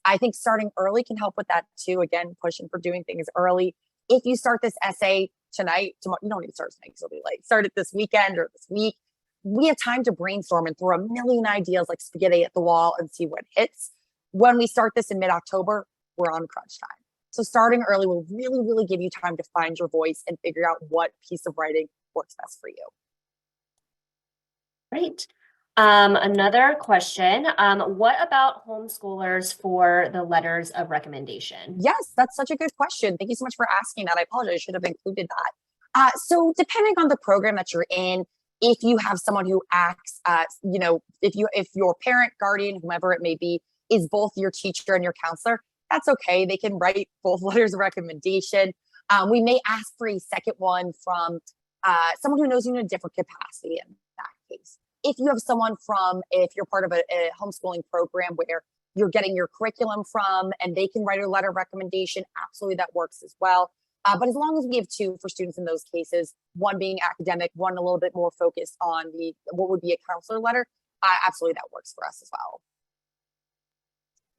I think starting early can help with that too. Again, pushing for doing things early. If you start this essay tonight, tomorrow, you don't need to start tonight because it'll be late. Start it this weekend or this week. We have time to brainstorm and throw a million ideas like spaghetti at the wall and see what hits. When we start this in mid-October, we're on crunch time. So starting early will really, really give you time to find your voice and figure out what piece of writing works best for you. Great. Another question. What about homeschoolers for the letters of recommendation? Yes, that's such a good question. Thank you so much for asking that. I apologize. I should have included that. So depending on the program that you're in, if you have someone who acts, if your parent, guardian, whomever it may be, is both your teacher and your counselor, that's okay. They can write both letters of recommendation. We may ask for a second one from someone who knows you in a different capacity in that case. If you have someone if you're part of a homeschooling program where you're getting your curriculum from and they can write a letter of recommendation, absolutely that works as well. But as long as we have two for students in those cases, one being academic, one a little bit more focused on what would be a counselor letter, absolutely that works for us as well.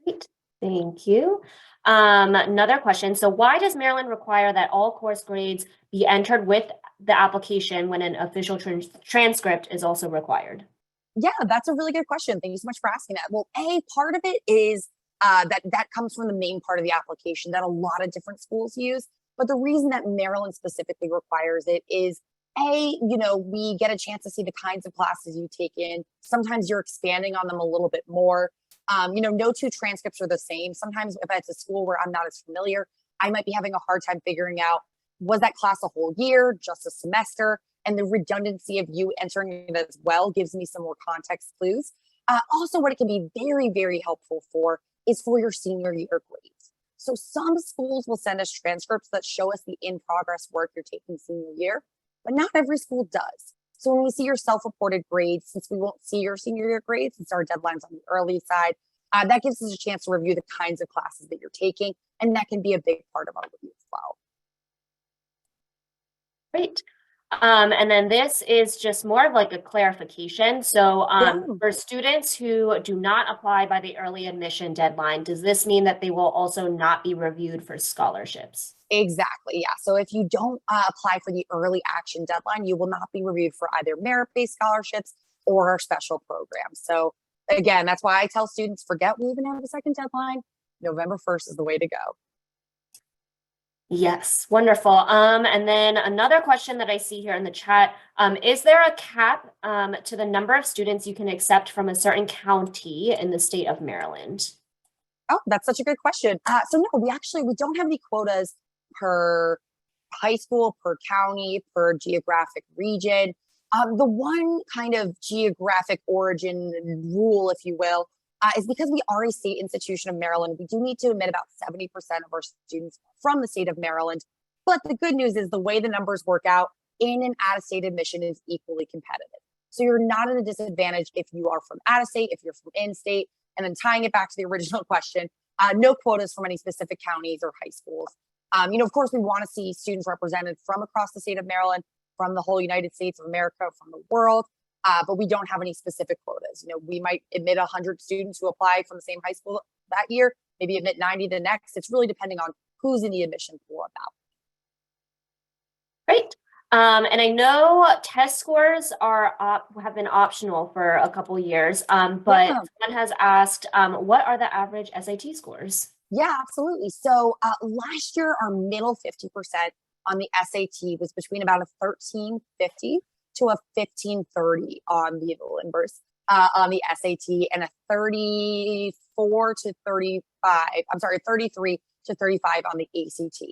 Great. Thank you. Another question. So why does Maryland require that all course grades be entered with the application when an official transcript is also required? Yeah, that's a really good question. Thank you so much for asking that. Well, part of it is that comes from the main part of the application that a lot of different schools use. But the reason that Maryland specifically requires it is we get a chance to see the kinds of classes you take in. Sometimes you're expanding on them a little bit more. No two transcripts are the same. Sometimes if it's a school where I'm not as familiar, I might be having a hard time figuring out, was that class a whole year, just a semester? And the redundancy of you entering it as well gives me some more context clues. Also, what it can be very, very helpful for is for your senior year grades. So some schools will send us transcripts that show us the in-progress work you're taking senior year, but not every school does. So when we see your self-reported grades, since we won't see your senior year grades, since our deadline's on the early side, that gives us a chance to review the kinds of classes that you're taking, and that can be a big part of our review as well. Great. And then this is just more of like a clarification. So for students who do not apply by the early admission deadline, does this mean that they will also not be reviewed for scholarships? Exactly. Yeah. So if you don't apply for the early action deadline, you will not be reviewed for either merit-based scholarships or our special programs. So again, that's why I tell students, forget we even have a second deadline. November 1st is the way to go. Yes, wonderful. And then another question that I see here in the chat, is there a cap to the number of students you can accept from a certain county in the state of Maryland? Oh, that's such a good question. So no, we don't have any quotas per high school, per county, per geographic region. The one kind of geographic origin rule, if you will, is because we are a state institution of Maryland, we do need to admit about 70% of our students from the state of Maryland. But the good news is the way the numbers work out, in and out of state admission is equally competitive. So you're not at a disadvantage if you are from out of state, if you're from in state, and then tying it back to the original question, no quotas from any specific counties or high schools. Of course, we want to see students represented from across the state of Maryland, from the whole United States of America, from the world. But we don't have any specific quotas. We might admit 100 students who apply from the same high school that year, maybe admit 90 the next. It's really depending on who's in the admission pool about. Great. And I know test scores have been optional for a couple years, but someone has asked, what are the average SAT scores? Yeah, absolutely. So last year, our middle 50% on the SAT was between about a 1350 to a 1530 on the inverse on the SAT, and a 34 to 35, I'm sorry, 33 to 35 on the ACT.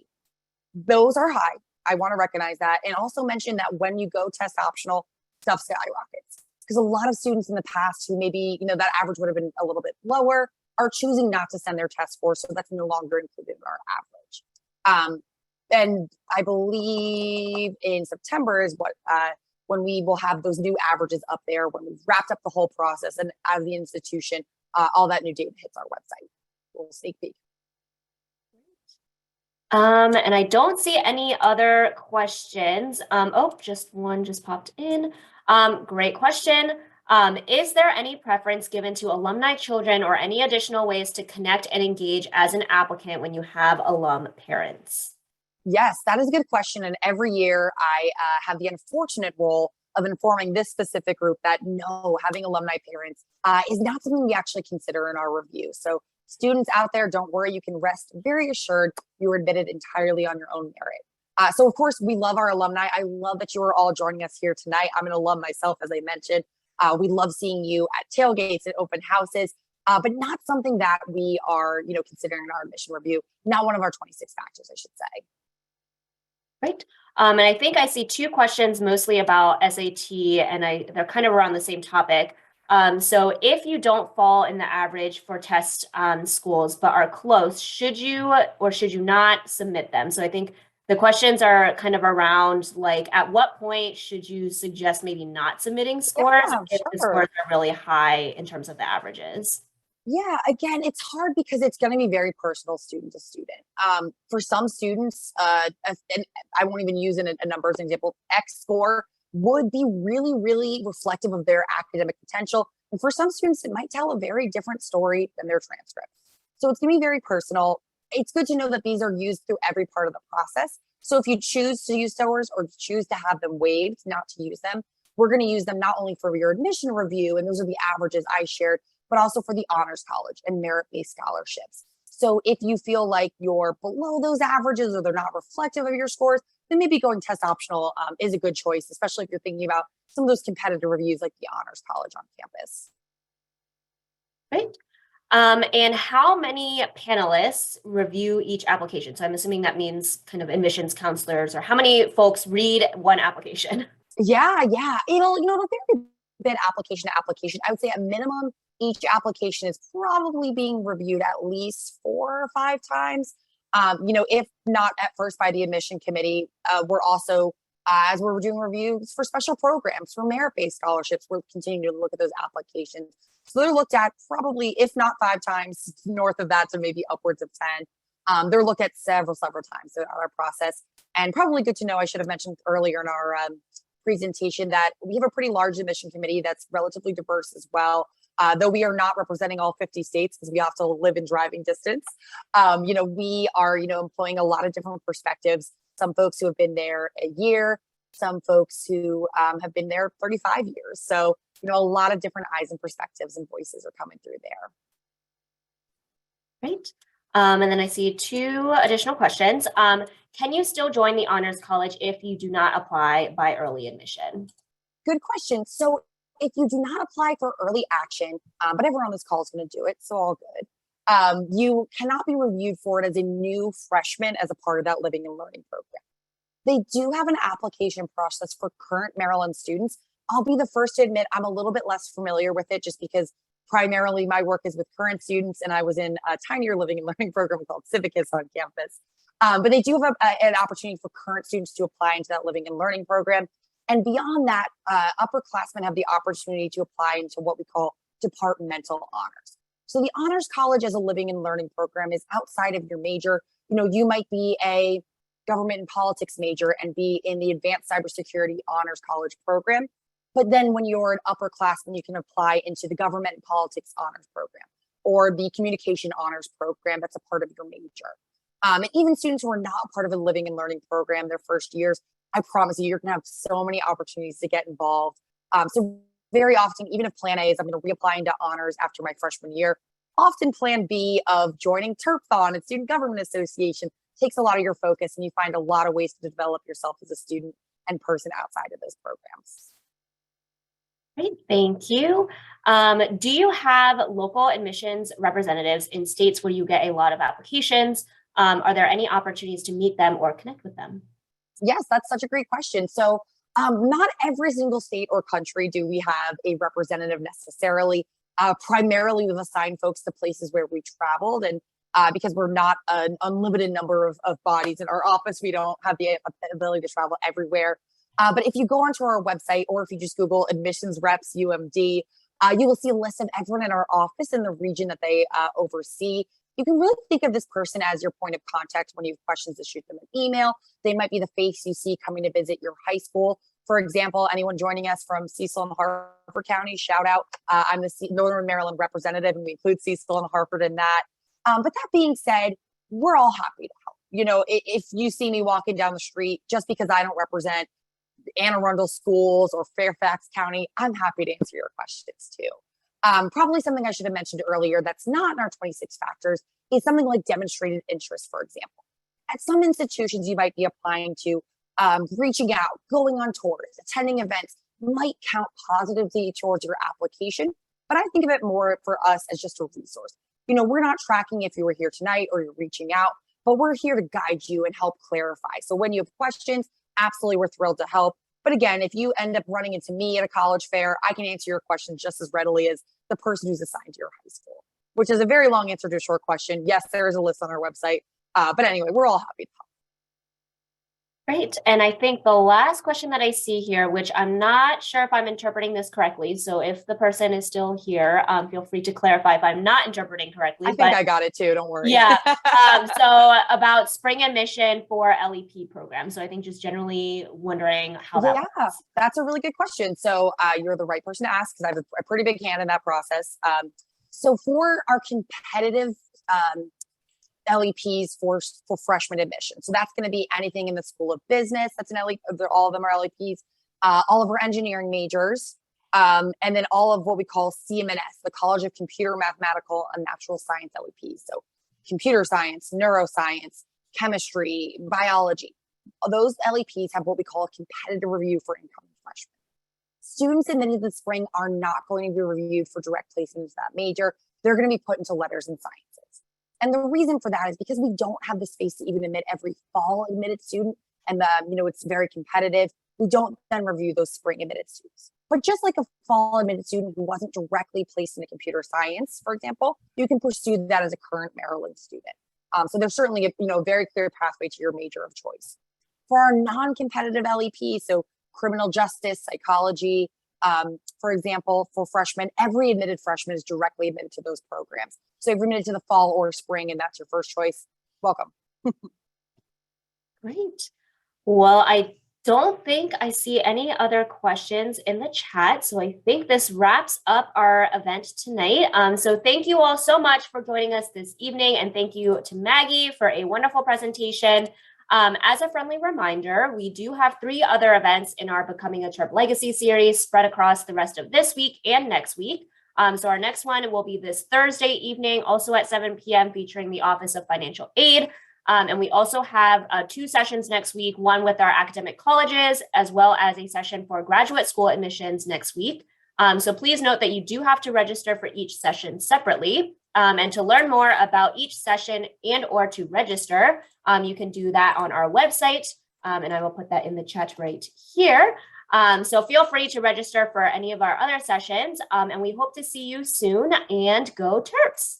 Those are high. I want to recognize that. And also mention that when you go test optional, stuff skyrockets. Because a lot of students in the past who maybe, that average would have been a little bit lower are choosing not to send their test scores. So that's no longer included in our average. And I believe in September is when we will have those new averages up there, when we've wrapped up the whole process, and as the institution, all that new data hits our website. We'll sneak peek. And I don't see any other questions. Just one just popped in. Great question. Is there any preference given to alumni children or any additional ways to connect and engage as an applicant when you have alum parents? Yes, that is a good question. And every year I have the unfortunate role of informing this specific group that no, having alumni parents is not something we actually consider in our review. So students out there, don't worry, you can rest very assured you were admitted entirely on your own merit. So of course, we love our alumni. I love that you are all joining us here tonight. I'm an alum myself, as I mentioned. We love seeing you at tailgates and open houses, but not something that we are, considering in our admission review. Not one of our 26 factors, I should say. Right. And I think I see two questions mostly about SAT, and they're kind of around the same topic. So if you don't fall in the average for test schools but are close, should you or should you not submit them? So I think the questions are kind of around, like, at what point should you suggest maybe not submitting scores if the scores are really high in terms of the averages? Yeah, again, it's hard because it's going to be very personal student to student. For some students, and I won't even use a number as an example, X score would be really, really reflective of their academic potential. And for some students, it might tell a very different story than their transcript. So it's going to be very personal. It's good to know that these are used through every part of the process. So if you choose to use scores or choose to have them waived, not to use them, we're going to use them not only for your admission review, and those are the averages I shared, but also for the honors college and merit-based scholarships. So if you feel like you're below those averages or they're not reflective of your scores, then maybe going test optional is a good choice, especially if you're thinking about some of those competitive reviews like the honors college on campus. Right. And how many panelists review each application? So I'm assuming that means kind of admissions counselors, or how many folks read one application? Yeah. It'll vary a bit application to application. I would say at minimum, each application is probably being reviewed at least 4 or 5 times. If not at first by the admission committee, we're also, as we're doing reviews for special programs, for merit-based scholarships, we're continuing to look at those applications. So they're looked at probably, if not 5 times, north of that to maybe upwards of 10. They're looked at several times throughout our process. And probably good to know, I should have mentioned earlier in our presentation that we have a pretty large admission committee that's relatively diverse as well. Though we are not representing all 50 states because we have to live in driving distance. We are, employing a lot of different perspectives. Some folks who have been there a year, some folks who have been there 35 years. So, a lot of different eyes and perspectives and voices are coming through there. Right. And then I see 2 additional questions. Can you still join the Honors College if you do not apply by early admission? Good question. So if you do not apply for early action, but everyone on this call is going to do it, so all good. You cannot be reviewed for it as a new freshman as a part of that living and learning program. They do have an application process for current Maryland students. I'll be the first to admit I'm a little bit less familiar with it just because primarily my work is with current students, and I was in a tinier living and learning program called Civicus on campus. But they do have an opportunity for current students to apply into that living and learning program. And beyond that, upperclassmen have the opportunity to apply into what we call departmental honors. So the honors college as a living and learning program is outside of your major. You might be a government and politics major and be in the advanced cybersecurity honors college program. But then when you're an upperclassman, you can apply into the government and politics honors program or the communication honors program that's a part of your major. And even students who are not part of a living and learning program their first years, I promise you're going to have so many opportunities to get involved. So very often, even if plan A is I'm going to reapply into honors after my freshman year, often plan B of joining Terp and Student Government Association takes a lot of your focus, and you find a lot of ways to develop yourself as a student and person outside of those programs. Great, thank you. Do you have local admissions representatives in states where you get a lot of applications? Are there any opportunities to meet them or connect with them? Yes, that's such a great question. So, not every single state or country do we have a representative necessarily. Primarily, we've assigned folks to places where we traveled, and because we're not an unlimited number of bodies in our office, we don't have the ability to travel everywhere. But if you go onto our website, or if you just Google admissions reps UMD, you will see a list of everyone in our office in the region that they oversee. You can really think of this person as your point of contact when you have questions to shoot them an email. They might be the face you see coming to visit your high school. For example, anyone joining us from Cecil and Harford County, shout out. I'm the Northern Maryland representative, and we include Cecil and Harford in that. But that being said, we're all happy to help. You know, if you see me walking down the street, just because I don't represent Anne Arundel schools or Fairfax County, I'm happy to answer your questions too. Probably something I should have mentioned earlier that's not in our 26 factors is something like demonstrated interest, for example. At some institutions you might be applying to, reaching out, going on tours, attending events might count positively towards your application, but I think of it more for us as just a resource. You know, we're not tracking if you were here tonight or you're reaching out, but we're here to guide you and help clarify. So when you have questions, absolutely, we're thrilled to help. But again, if you end up running into me at a college fair, I can answer your questions just as readily as the person who's assigned to your high school, which is a very long answer to a short question. Yes, there is a list on our website. But anyway, we're all happy to help. Great. And I think the last question that I see here, which I'm not sure if I'm interpreting this correctly. So if the person is still here, feel free to clarify if I'm not interpreting correctly. I think I got it too. Don't worry. Yeah. So about spring admission for LEP programs. So I think just generally wondering how that works. That's a really good question. So you're the right person to ask because I have a pretty big hand in that process. So for our competitive LEPs for freshman admission. So that's going to be anything in the School of Business. That's an LEP. All of them are LEPs. All of our engineering majors. And then all of what we call CMNS, the College of Computer, Mathematical, and Natural Science LEPs. So computer science, neuroscience, chemistry, biology. Those LEPs have what we call a competitive review for incoming freshmen. Students admitted this spring are not going to be reviewed for direct placement into that major. They're going to be put into letters and sciences. And the reason for that is because we don't have the space to even admit every fall admitted student. And it's very competitive. We don't then review those spring admitted students. But just like a fall admitted student who wasn't directly placed into computer science, for example, you can pursue that as a current Maryland student. So there's certainly a very clear pathway to your major of choice. For our non-competitive LEP, so criminal justice, psychology, for example, for freshmen, every admitted freshman is directly admitted to those programs. So if you're admitted to the fall or spring and that's your first choice, welcome. Great. Well, I don't think I see any other questions in the chat. So I think this wraps up our event tonight. So thank you all so much for joining us this evening. And thank you to Maggie for a wonderful presentation. As a friendly reminder, we do have 3 other events in our Becoming a Terp Legacy series spread across the rest of this week and next week. So our next one will be this Thursday evening, also at 7 p.m., featuring the Office of Financial Aid. And we also have 2 sessions next week, one with our academic colleges, as well as a session for graduate school admissions next week. So please note that you do have to register for each session separately. And to learn more about each session and or to register, you can do that on our website. And I will put that in the chat right here. So feel free to register for any of our other sessions. And we hope to see you soon, and go Terps.